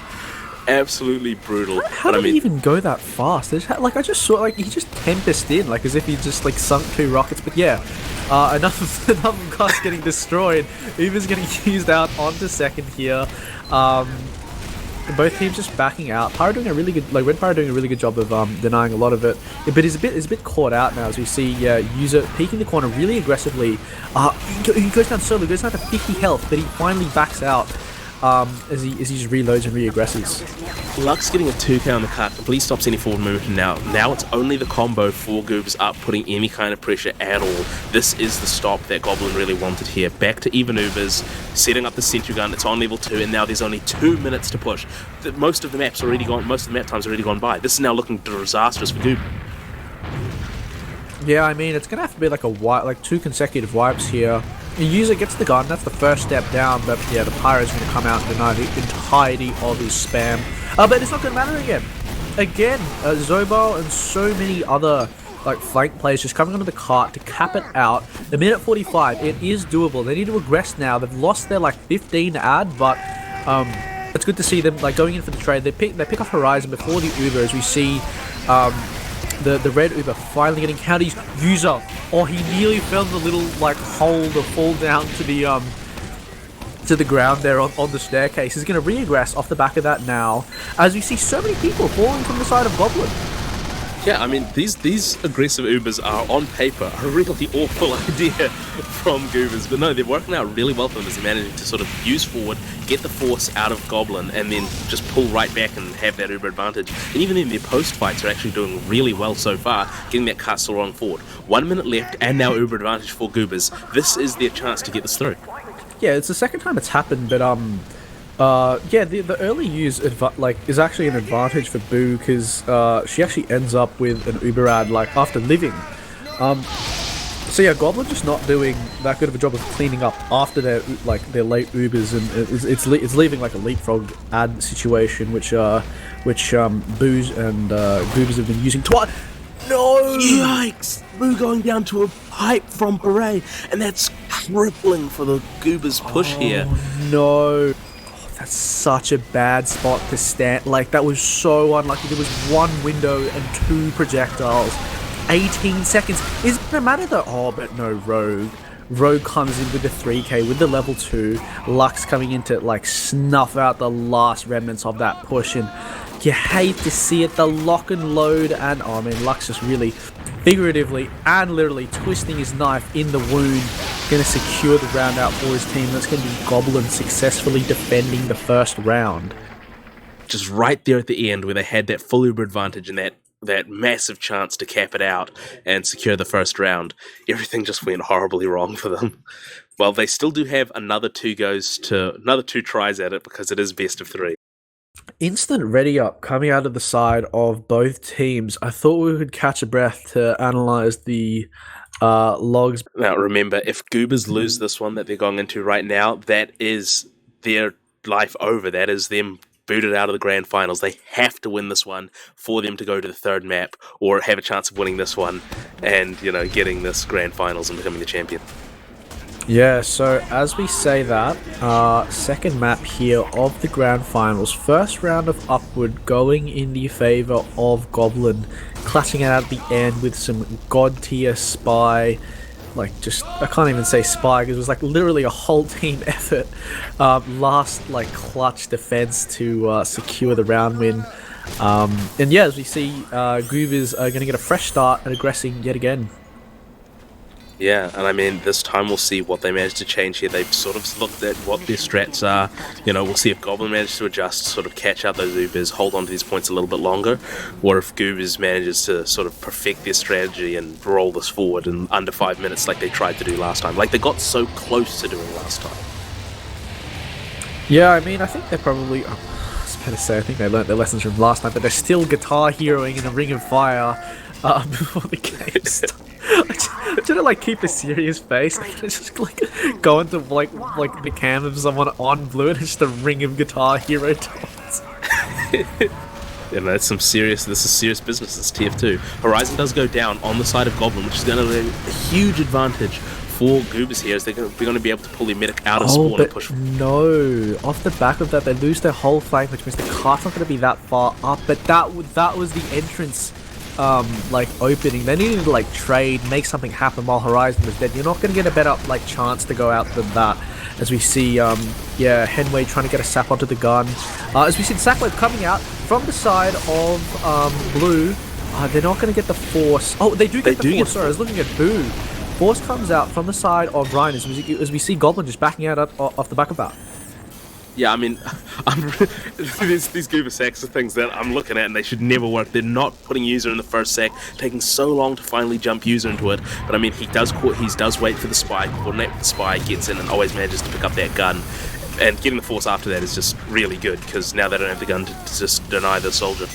Absolutely brutal. How did he even go that fast? Like I just saw, like he just tempest in, like as if he just like sunk 2 rockets. But yeah, enough of Gus getting destroyed. Uber's getting used out onto second here. Both teams just backing out. Pyro doing a really good, like Red Pyro doing a really good job of denying a lot of it. But he's a bit caught out now, as we see user peeking the corner really aggressively. He goes down solo, goes down to 50 health, but he finally backs out. As he just reloads and re-aggresses. Lux getting a 2k on the cart completely stops any forward movement now. Now it's only the combo for Goobers up, putting any kind of pressure at all. This is the stop that Goblin really wanted here. Back to even Ubers, setting up the sentry gun. It's on level 2, and now there's only 2 minutes to push. Most of the map time's already gone by. This is now looking disastrous for Goobers. Yeah, I mean, it's gonna have to be like 2 consecutive wipes here. The user gets the gun, that's the first step down, but yeah, the Pyro's going to come out and deny the entirety of his spam. But it's not going to matter again. Again, Zobal and so many other like flank players just coming onto the cart to cap it out. A minute 45, it is doable. They need to aggress now. They've lost their like 15 ad, but it's good to see them like going in for the trade. They pick off Horizon before the Uber, as we see the red Uber finally getting counties. User, he nearly fell in the little like hole to fall down to the ground there on the staircase. He's going to re-aggress off the back of that now, as we see so many people falling from the side of Goblin. Yeah, I mean, these aggressive Ubers are, on paper, a really awful idea from Goobers, but no, they're working out really well for them as they're managing to sort of use forward, get the force out of Goblin, and then just pull right back and have that Uber advantage. And even then, their post-fights are actually doing really well so far, getting that castle on forward. 1 minute left, and now Uber advantage for Goobers. This is their chance to get this through. Yeah, it's the second time it's happened, but yeah, the early use is actually an advantage for Boo because she actually ends up with an Uber ad after living. So yeah, Goblin just not doing that good of a job of cleaning up after their late Ubers, and it's leaving a leapfrog ad situation, which Boos and Goobers have been using twice. No! Yikes! Boo going down to a pipe from Parade, and that's crippling for the Goobers push here. No. That's such a bad spot to stand. That was so unlucky. There was one window and 2 projectiles. 18 seconds. Is it no matter though? Oh, but no, Rogue. Rogue comes in with the 3k, with the level 2. Lux coming in to, snuff out the last remnants of that push. And you hate to see it. The lock and load. And, oh, man, Lux just really, figuratively and literally twisting his knife in the wound. Going to secure the round out for his team. That's going to be Goblin successfully defending the first round. Just right there at the end where they had that full Uber advantage and that massive chance to cap it out and secure the first round, everything just went horribly wrong for them. Well, they still do have another 2 tries at it because it is best of 3. Instant ready up coming out of the side of both teams. I thought we could catch a breath to analyze the logs. Now remember, if Goobers lose this one that they're going into right now, that is their life over. That is them booted out of the grand finals. They have to win this one for them to go to the 3rd map or have a chance of winning this one and, getting this grand finals and becoming the champion. Yeah, so as we say that, second map here of the grand finals, first round of Upward going in the favour of Goblin, clutching it out at the end with some god tier spy, I can't even say spy because it was literally a whole team effort, last clutch defense to secure the round win. And yeah, as we see, Goobers are going to get a fresh start and aggressing yet again. Yeah, and I mean, this time we'll see what they manage to change here. They've sort of looked at what their strats are. We'll see if Goblin manages to adjust, sort of catch out those Ubers, hold on to these points a little bit longer, or if Goobers manages to sort of perfect their strategy and roll this forward in under 5 minutes like they tried to do last time. They got so close to doing last time. Yeah, I mean, I think they're probably... I was about to say, I think they learnt their lessons from last time, but they're still guitar heroing in a Ring of Fire before the game starts. I try to keep a serious face. I just go into the cam of someone on blue and it's just a ring of Guitar Hero tones. Yeah, no, this is serious business. It's TF2. Horizon does go down on the side of Goblin, which is going to be a huge advantage for Goobers here, as they're going to be able to pull their medic out of spawn and push. No, off the back of that, they lose their whole flank, which means the cart's not going to be that far up. But that was the entrance. Opening. They needed to trade, make something happen while Horizon was dead. You're not going to get a better chance to go out than that. As we see, Henway trying to get a sap onto the gun. As we see Sacklab coming out from the side of Blue. They're not going to get the Force. Oh, they do get the Force. Sorry, I was looking at Boo. Force comes out from the side of Ryan as we see Goblin just backing out off the back of that. Yeah, I mean, these Goober sacks are things that I'm looking at and they should never work. They're not putting user in the first sack, taking so long to finally jump user into it. But I mean, he does wait for the spy, coordinate with the spy, gets in and always manages to pick up that gun. And getting the Force after that is just really good, because now they don't have the gun to just deny the soldier.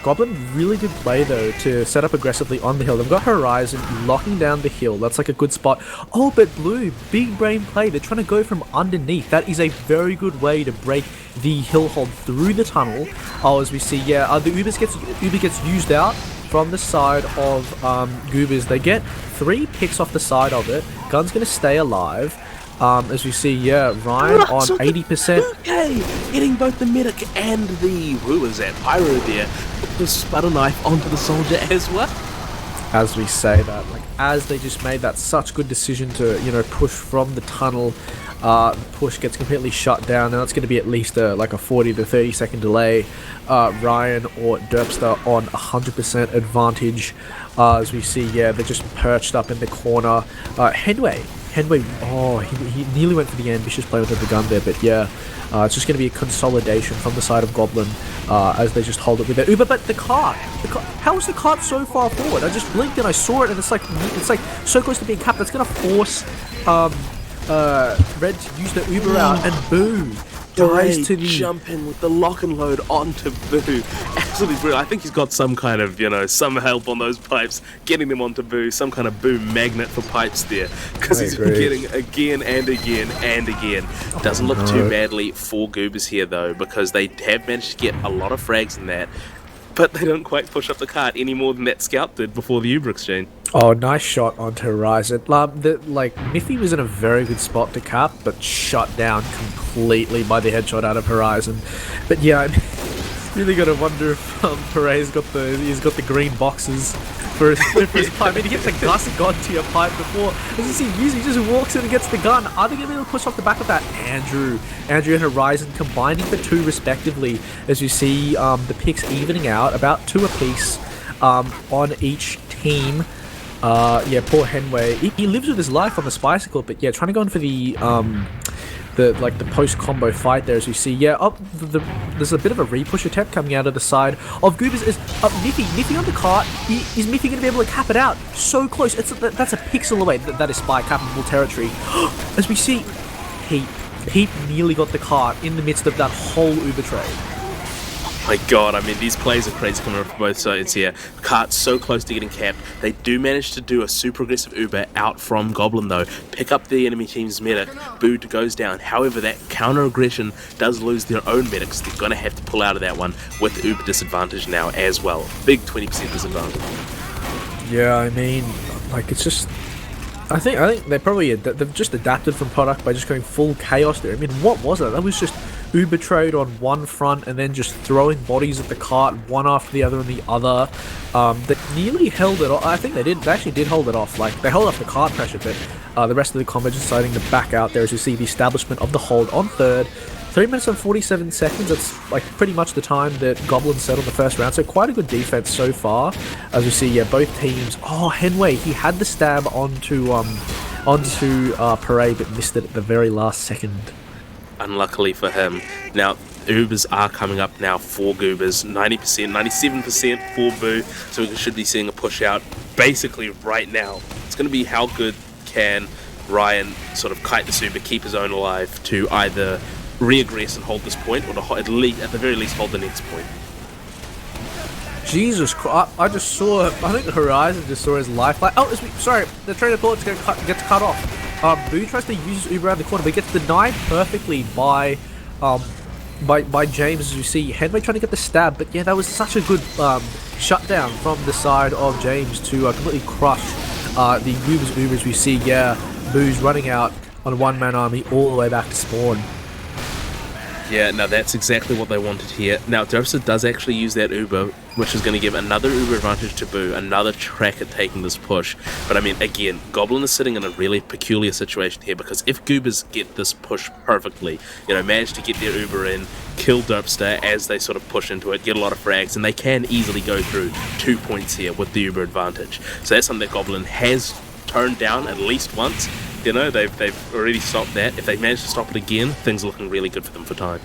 Goblin, really good play though to set up aggressively on the hill. They've got Horizon locking down the hill. That's a good spot. Oh, but Blue, big brain play. They're trying to go from underneath. That is a very good way to break the hill hold through the tunnel. Oh, as we see, yeah, the Uber gets used out from the side of Goobers. They get 3 picks off the side of it. Gun's going to stay alive. As we see, yeah, Ryan on 80%. Okay, hitting both the medic and the, who was that, Pyro there, put the sputter knife onto the soldier as well. as we say that. Like, as they just made that such good decision to, you know, push from the tunnel, the push gets completely shut down. Now it's going to be at least like a 40 to 30 second delay. Ryan or Derpster on 100% advantage. As we see, yeah, they're just perched up in the corner. Henway, oh, he nearly went for the ambitious play with the gun there, but yeah, it's just going to be a consolidation from the side of Goblin as they just hold it with their Uber. But the cart, how is the cart so far forward? I just blinked and I saw it, and it's like so close to being capped. That's going to force Red to use the Uber out, and boo. Dies to the jump in with the lock and load onto Boo. Absolutely brilliant. I think he's got some kind of, you know, some help on those pipes, getting them onto Boo, some kind of Boo magnet for pipes there, because he's been getting again and again and again. Doesn't look too badly for Goobers here though, because they have managed to get a lot of frags in that, but they don't quite push up the cart any more than that scout did before the Uber exchange. Oh, nice shot onto Horizon. Miffy was in a very good spot to cap, but shut down completely by the headshot out of Horizon. But yeah, I'm really got to wonder if Perez's got the green boxes for his pipe. I mean, he gets a Gus gun to your pipe before. As you see, Yuzi just walks in and gets the gun. Are they going to be able to push off the back of that? Andrew and Horizon combining for 2 respectively. As you see, the picks evening out about 2 apiece on each team. Yeah, poor Henway. He lives with his life on the Spicicle, but yeah, trying to go in for the post combo fight there, as you see. Yeah, there's a bit of a repush attempt coming out of the side of Goobers. Is Niffy on the cart. Is Niffy going to be able to cap it out? So close. That's a pixel away. That is spy capable territory. As we see, Pete nearly got the cart in the midst of that whole Uber trade. My god, I mean, these plays are crazy coming from both sides here. Cart's so close to getting capped. They do manage to do a super aggressive Uber out from Goblin though. Pick up the enemy team's medic. Boo goes down. However, that counter aggression does lose their own medics. They're going to have to pull out of that one with the Uber disadvantage now as well. Big 20% disadvantage. Yeah, I mean, like, it's just... I think they probably they've just adapted from product by just going full chaos there. I mean, what was it? That was just Uber trade on one front and then just throwing bodies at the cart one after the other and the other. They nearly held it off. I think they actually did hold it off. Like, they held off the cart pressure, but the rest of the combo just deciding to back out there as you see the establishment of the hold on third. 3 minutes and 47 seconds, that's like pretty much the time that Goblin settled the first round, so quite a good defense so far. As we see, yeah, both teams... Oh, Henway, he had the stab onto Parade, but missed it at the very last second. Unluckily for him. Now, Ubers are coming up now for Goobers, 90%, 97% for Boo, so we should be seeing a push out basically right now. It's going to be how good can Ryan sort of kite this Uber, keep his own alive to either re-aggress and hold this point, or to at the very least hold the next point. Jesus Christ, I just saw, I think Horizon just saw his life. Like, sorry, the train of thought gets cut off. Boo tries to use Uber around the corner, but gets denied perfectly by James, as you see. Henway trying to get the stab, but yeah, that was such a good shutdown from the side of James to completely crush the Ubers we see. Yeah, Boo's running out on a one-man army all the way back to spawn. Yeah, now that's exactly what they wanted here. Now, Derpster does actually use that Uber, which is going to give another Uber advantage to Boo, another track at taking this push. But I mean, again, Goblin is sitting in a really peculiar situation here, because if Goobers get this push perfectly, you know, manage to get their Uber in, kill Derpster as they sort of push into it, get a lot of frags, and they can easily go through 2 points here with the Uber advantage. So that's something that Goblin has turned down at least once. You know, they've already stopped that. If they manage to stop it again, things are looking really good for them for time.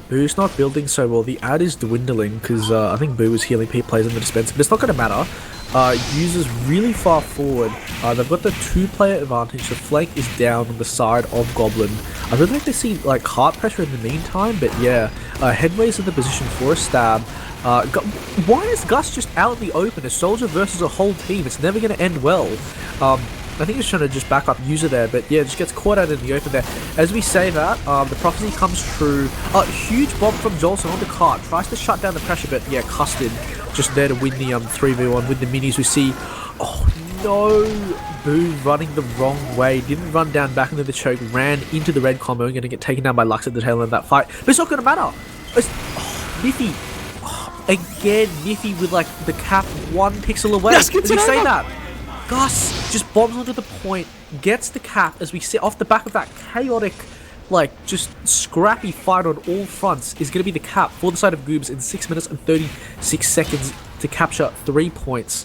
Boo's not building so well. The ad is dwindling because I think Boo was healing Pete plays in the dispenser, but it's not going to matter. Users really far forward. They've got the 2-player advantage. The flank is down on the side of Goblin. I really like to see like cart pressure in the meantime, but yeah, Headway's in the position for a stab. Why is Gus just out in the open? A soldier versus a whole team. It's never going to end well. I think he's trying to just back up user there, but yeah, just gets caught out in the open there. As we say that, the prophecy comes true. Huge bomb from Jolson on the cart. Tries to shut down the pressure, but yeah, Custard just there to win the 3v1 with the minis. We see, oh no, Boo running the wrong way. Didn't run down back into the choke, ran into the red combo and going to get taken down by Lux at the tail end of that fight. But it's not going to matter. It's, Niffy. again, Niffy with like the cap 1 pixel away. Yes, As we say that, Gus just bombs onto the point, gets the cap as we sit off the back of that chaotic, like, just scrappy fight on all fronts is going to be the cap for the side of Goobers in 6 minutes and 36 seconds to capture 3 points.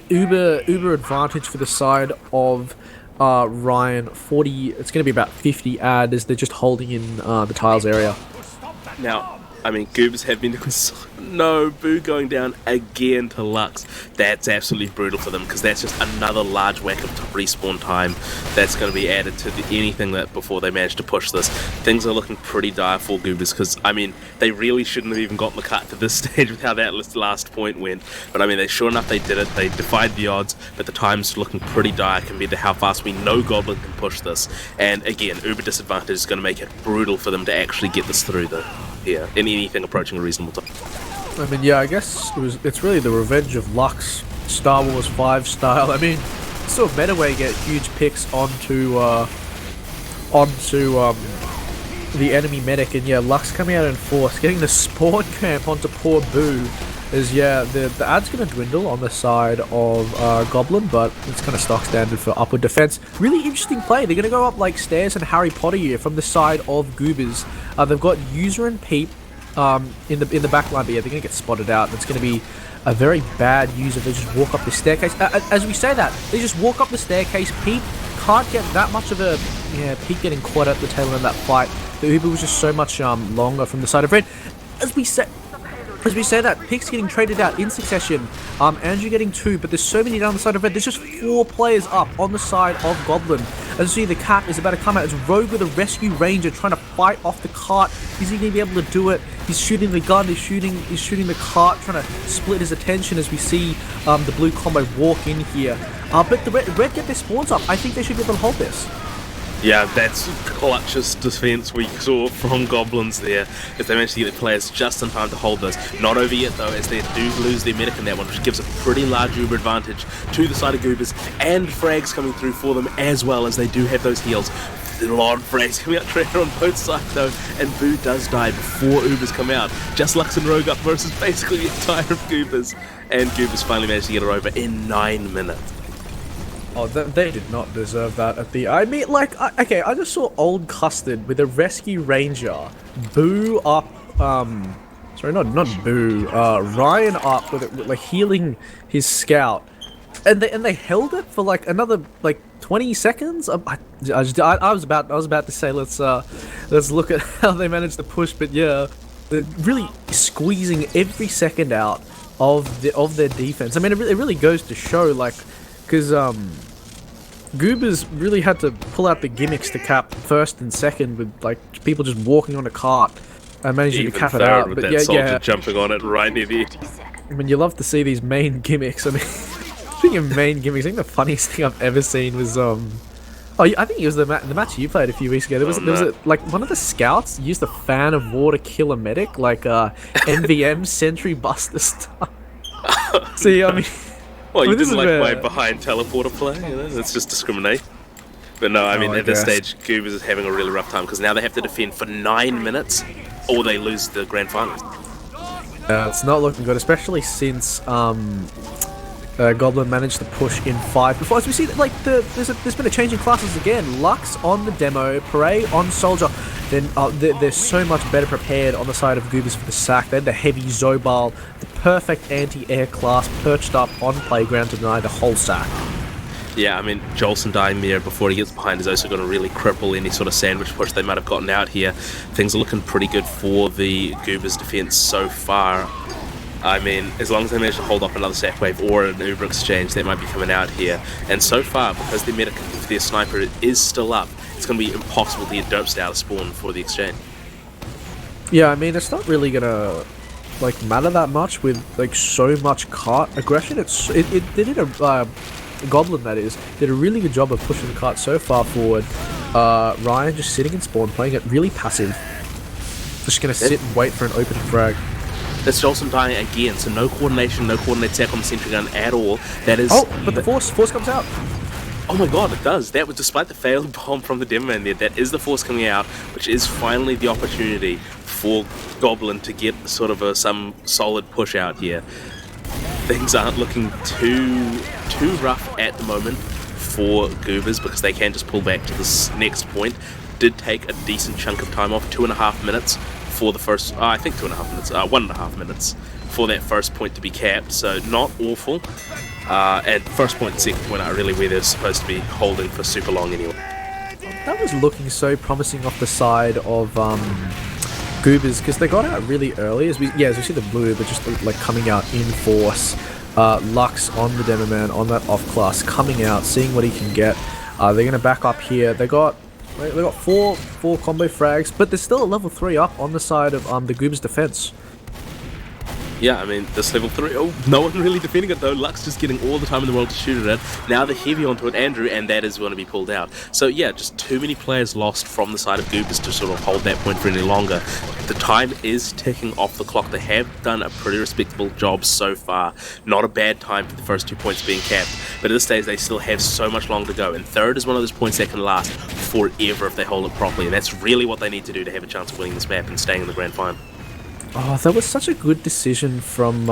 Uber advantage for the side of Ryan, 40, it's going to be about 50 ad as they're just holding in the tiles area. Now, I mean, Goobers have been doing no, Boo going down again to Lux. That's absolutely brutal for them because that's just another large whack of respawn time that's going to be added to anything that before they manage to push this. Things are looking pretty dire for Goobers because, I mean, they really shouldn't have even gotten the cut to this stage with how that last point went. But, I mean, sure enough, they did it. They defied the odds, but the time's looking pretty dire compared to how fast we know Goblin can push this. And, again, Uber disadvantage is going to make it brutal for them to actually get this through, though. Yeah, in anything approaching a reasonable time. I mean, yeah, I guess it's really the revenge of Lux, Star Wars 5 style. I mean, sort of Metaway get huge picks onto the enemy medic, and yeah, Lux coming out in force, getting the spawn camp onto poor Boo. Is the ad's going to dwindle on the side of Goblin, but it's kind of stock standard for upward defense. Really interesting play. They're going to go up like stairs and Harry Potter here from the side of Goobers. They've got User and Peep in the back line, but yeah, they're going to get spotted out. It's going to be a very bad User. They just walk up the staircase. As we say that, they just walk up the staircase. Peep can't get that much of a... Yeah, Peep getting caught at the tail end of that fight. The Uber was just so much longer from the side of Red. As we say that, Picks getting traded out in succession, Andrew getting 2, but there's so many down the side of Red. There's just 4 players up on the side of Goblin. As you see, the cap is about to come out. It's Rogue with a rescue ranger trying to fight off the cart. Is he going to be able to do it? He's shooting the gun, he's shooting the cart, trying to split his attention as we see the blue combo walk in here. But the red get their spawns up. I think they should be able to hold this. Yeah, that's clutchest defense we saw from Goblins there, as they managed to get their players just in time to hold this. Not over yet though, as they do lose their medic in that one, which gives a pretty large Uber advantage to the side of Goobers, and frags coming through for them as well, as they do have those heals. A lot of frags coming out traitor on both sides though, and Boo does die before Ubers come out. Just Lux and Rogue up versus basically the entire of Goobers, and Goobers finally managed to get her over in 9 minutes. Oh, they did not deserve that at the... I mean, like, okay, I just saw Old Custard with a rescue ranger, Boo up, sorry, not Boo, Ryan up with it, like, healing his scout, and they held it for, like, another, like, 20 seconds? I was about to say, let's look at how they managed to push, but yeah, they're really squeezing every second out of their defense. I mean, it really goes to show, like, because Goobers really had to pull out the gimmicks to cap first and second with like people just walking on a cart and managing to cap it out. But that soldier jumping on it right near the edge. I mean, you love to see these main gimmicks. I mean, speaking of main gimmicks, I think the funniest thing I've ever seen was I think it was the match you played a few weeks ago. There was like one of the scouts used a fan of war to kill a medic, like NVM Sentry Buster stuff. See, I mean. Well, you didn't like my behind teleporter play, you know? It's just discrimination. But no, I mean, at this stage, Goobers is having a really rough time because now they have to defend for 9 minutes or they lose the grand finals. It's not looking good, especially since Goblin managed to push in 5 before. As we see, like, there's been a change in classes again. Lux on the demo, Prey on Soldier. Then they're so much better prepared on the side of Goobers for the sack. They had the heavy Zobal, the perfect anti-air class perched up on Playground to deny the whole sack. Yeah, I mean, Jolson dying there before he gets behind is also going to really cripple any sort of sandwich push they might have gotten out here. Things are looking pretty good for the Goobers defense so far. I mean, as long as they manage to hold up another sack wave or an Uber exchange, that might be coming out here. And so far, because their medic, their sniper is still up, it's going to be impossible to get dopes out of spawn for the exchange. Yeah, I mean, it's not really going to like matter that much with like so much cart aggression. They did a Goblin, that is, did a really good job of pushing the cart so far forward. Ryan just sitting in spawn, playing it really passive. Just going to sit and wait for an open frag. That's Jolson dying again, so no coordination, no coordinated attack on the sentry gun at all. That is... Oh, but the force comes out. Oh my god, it does. That was despite the failed bomb from the demo man there. That is the force coming out, which is finally the opportunity for Goblin to get sort of some solid push out here. Things aren't looking too rough at the moment for Goobers because they can just pull back to this next point. Did take a decent chunk of time off, 2.5 minutes for the first, I think 2.5 minutes, 1.5 minutes for that first point to be capped, so not awful. And first point and second point are really where they're supposed to be holding for super long anyway. That was looking so promising off the side of Goobers because they got out really early. As we see the blue, but just like coming out in force. Lux on the demo man on that off class, coming out, seeing what he can get. They're gonna back up here. They got four combo frags, but there's still a level 3 up on the side of the Goobers defense. Yeah, I mean, this level 3, no one really defending it though. Lux just getting all the time in the world to shoot it at. Now the heavy onto it, Andrew, and that is going to be pulled out. So yeah, just too many players lost from the side of Goobers to sort of hold that point for any longer. The time is ticking off the clock. They have done a pretty respectable job so far. Not a bad time for the first 2 points being capped, but at this stage they still have so much long to go, and third is one of those points that can last forever if they hold it properly, and that's really what they need to do to have a chance of winning this map and staying in the grand final. Oh, that was such a good decision from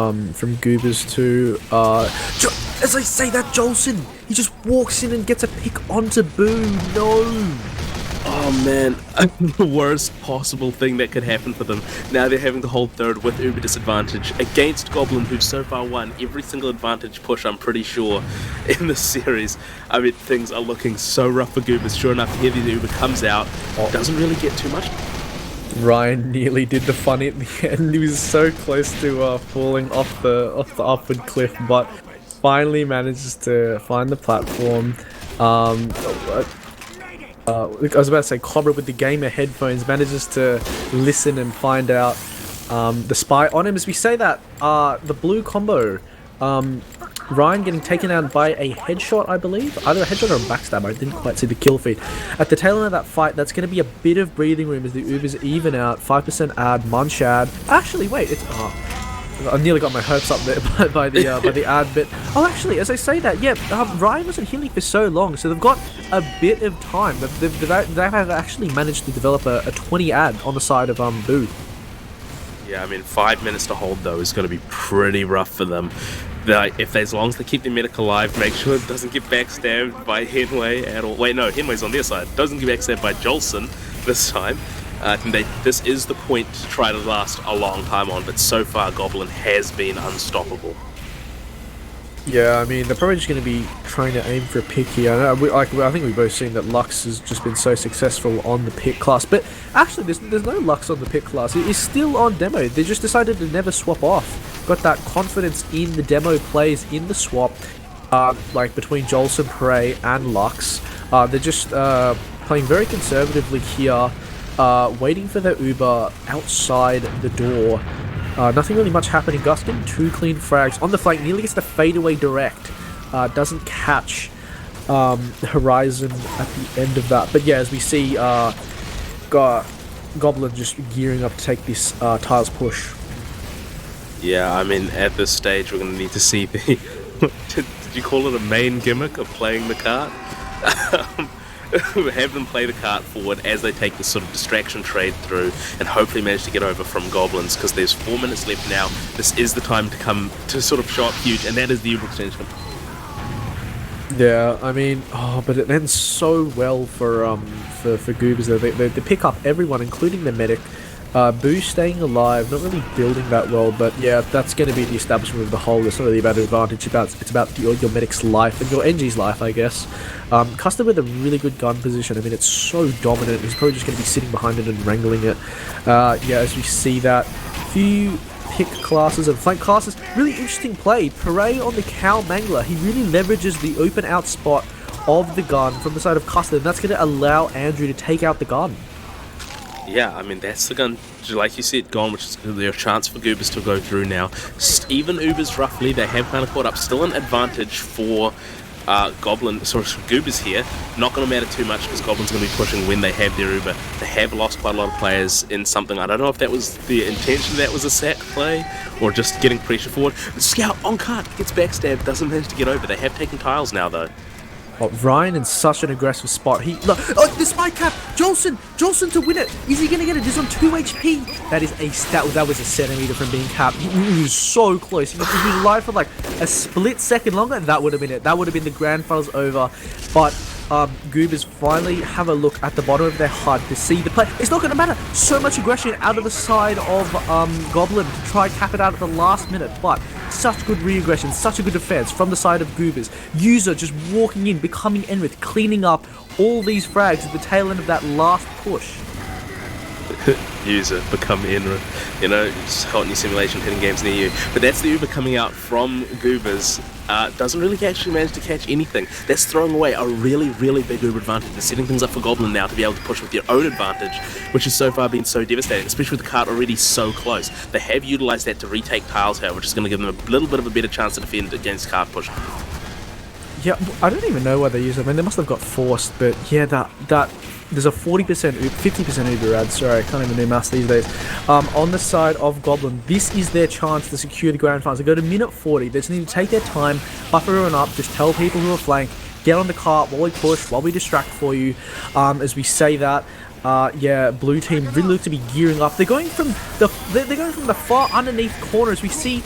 Goobers to, as I say that, Jolson, he just walks in and gets a pick onto Boo, no! Oh man, the worst possible thing that could happen for them. Now they're having to hold third with uber disadvantage against Goblin, who've so far won every single advantage push, I'm pretty sure, in this series. I mean, things are looking so rough for Goobers. Sure enough, Heavy the Uber comes out, doesn't really get too much. Ryan nearly did the funny at the end. He was so close to falling off the upward cliff, but finally manages to find the platform. I was about to say Cobra with the gamer headphones manages to listen and find out the spy on him. As we say that, the blue combo, Ryan getting taken out by a headshot, I believe. Either a headshot or a backstab. I didn't quite see the kill feed. At the tail end of that fight, that's going to be a bit of breathing room as the Ubers even out. 5% ad, Munch ad. Actually, wait, it's... I nearly got my hopes up there by the ad bit. Oh, actually, as I say that, yeah, Ryan wasn't healing for so long, so they've got a bit of time. They have actually managed to develop a 20 ad on the side of Boo. Yeah, I mean, 5 minutes to hold, though, is going to be pretty rough for them. As long as they keep their medic alive, make sure it doesn't get backstabbed by Henway at all. Wait, no, Henway's on their side. Doesn't get backstabbed by Jolson this time. This is the point to try to last a long time on, but so far Goblin has been unstoppable. Yeah, I mean, they're probably just going to be trying to aim for a pick here. I think we've both seen that Lux has just been so successful on the pick class, but actually there's no Lux on the pick class. It is still on demo. They just decided to never swap off. Got that confidence in the demo plays in the swap, like between Jolson, Prey, and Lux. They're just playing very conservatively here, waiting for their Uber outside the door. Nothing really much happening. Gus getting 2 clean frags on the flank, nearly gets the fadeaway direct. Doesn't catch Horizon at the end of that. But yeah, as we see, Goblin just gearing up to take this tiles push. Yeah, I mean, at this stage we're going to need to see the... did you call it a main gimmick of playing the cart? Have them play the cart forward as they take this sort of distraction trade through and hopefully manage to get over from Goblins, because there's 4 minutes left now. This is the time to come to sort of show up huge, and that is the Uber extension. Yeah, I mean, but it ends so well for Goobers. They pick up everyone, including the medic. Boo staying alive, not really building that well, but yeah, that's going to be the establishment of the whole. It's not really about advantage, it's about your medic's life and your NG's life, I guess. Custom with a really good gun position. I mean, it's so dominant, he's probably just going to be sitting behind it and wrangling it. Yeah, as we see that, few pick classes and flank classes. Really interesting play. Puree on the Cow Mangler, he really leverages the open out spot of the gun from the side of Custom, and that's going to allow Andrew to take out the gun. Yeah, I mean, that's the gun, like you said, gone, which is their chance for Goobers to go through now. Even Ubers, roughly, they have kind of caught up. Still an advantage for Goobers here. Not going to matter too much because Goblin's going to be pushing when they have their Uber. They have lost quite a lot of players in something. I don't know if that was the intention, that was a sack play, or just getting pressure forward. Scout on cart, gets backstabbed, doesn't manage to get over. They have taken tiles now, though. Oh, Ryan in such an aggressive spot. Look, the spike cap. Jolson to win it. Is he gonna get it? He's on 2 HP. That was a centimeter from being capped. He was so close. If he was alive for like a split second longer, that would have been it. That would have been the grand finals over. But Goobers finally have a look at the bottom of their HUD to see the play. It's not going to matter. So much aggression out of the side of Goblin to try and cap it out at the last minute, but such good re-aggression, such a good defense from the side of Goobers. User just walking in, becoming Enrith, cleaning up all these frags at the tail end of that last push. User become Enrith, just hot new simulation hitting games near you. But that's the Uber coming out from Goobers. Doesn't really actually manage to catch anything. That's throwing away a really, really big Uber advantage. They're setting things up for Goblin now to be able to push with their own advantage, which has so far been so devastating, especially with the cart already so close. They have utilised that to retake tiles here, which is going to give them a little bit of a better chance to defend against cart push. Yeah, I don't even know why they use it. I mean, they must have got forced, but yeah, that there's a 50% Uber ad. Sorry, I can't even do maths these days. On the side of Goblin, this is their chance to secure the grand finals. They go to minute 40. They just need to take their time, buff everyone up, just tell people who are flanked, get on the cart while we push, while we distract for you. As we say that, yeah, blue team really look to be gearing up. They're going from the far underneath corners. We see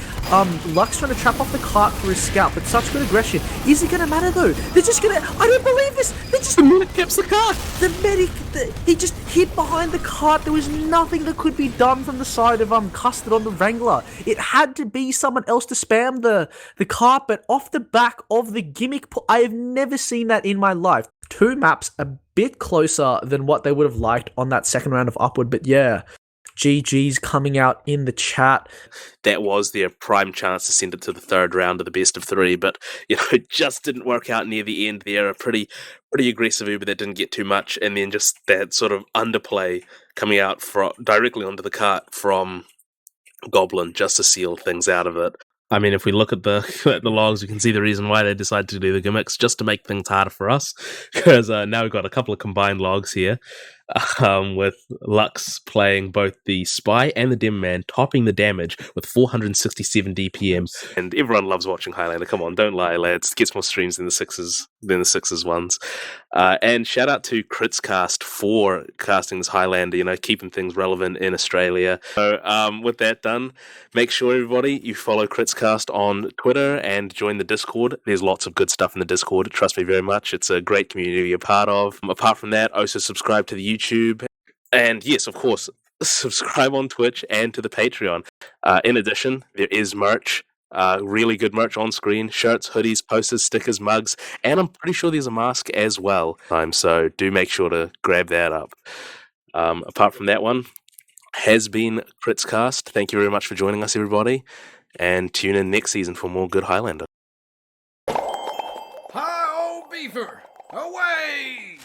Lux trying to trap off the cart for his scalp, but such good aggression. Is it gonna matter though? They're just gonna. I don't believe this. The medic caps the cart. The medic. He just hid behind the cart. There was nothing that could be done from the side of Custard on the Wrangler. It had to be someone else to spam the cart, but off the back of the gimmick. I have never seen that in my life. 2 maps a bit closer than what they would have liked on that second round of Upward, but yeah, GG's coming out in the chat. That was their prime chance to send it to the third round of the best of 3, but it just didn't work out near the end there. A pretty aggressive Uber that didn't get too much, and then just that sort of underplay coming out directly onto the cart from Goblin just to seal things out of it. I mean, if we look at the logs, we can see the reason why they decided to do the gimmicks, just to make things harder for us. Because now we've got a couple of combined logs here, with Lux playing both the Spy and the Dem Man, topping the damage with 467 DPM. And everyone loves watching Highlander. Come on, don't lie, lads. It gets more streams than the Sixers ones. And shout out to Critscast for casting this Highlander, keeping things relevant in Australia. So with that done, make sure everybody you follow Critscast on Twitter and join the Discord. There's lots of good stuff in the Discord. Trust me very much. It's a great community to be a part of. Apart from that, also subscribe to the YouTube. And yes, of course, subscribe on Twitch and to the Patreon. In addition, there is merch. Really good merch on screen. Shirts, hoodies, posters, stickers, mugs, and I'm pretty sure there's a mask as well. So do make sure to grab that up. Apart from that one, has been Critscast. Thank you very much for joining us, everybody. And tune in next season for more good Highlander. Hi, old beaver! Away!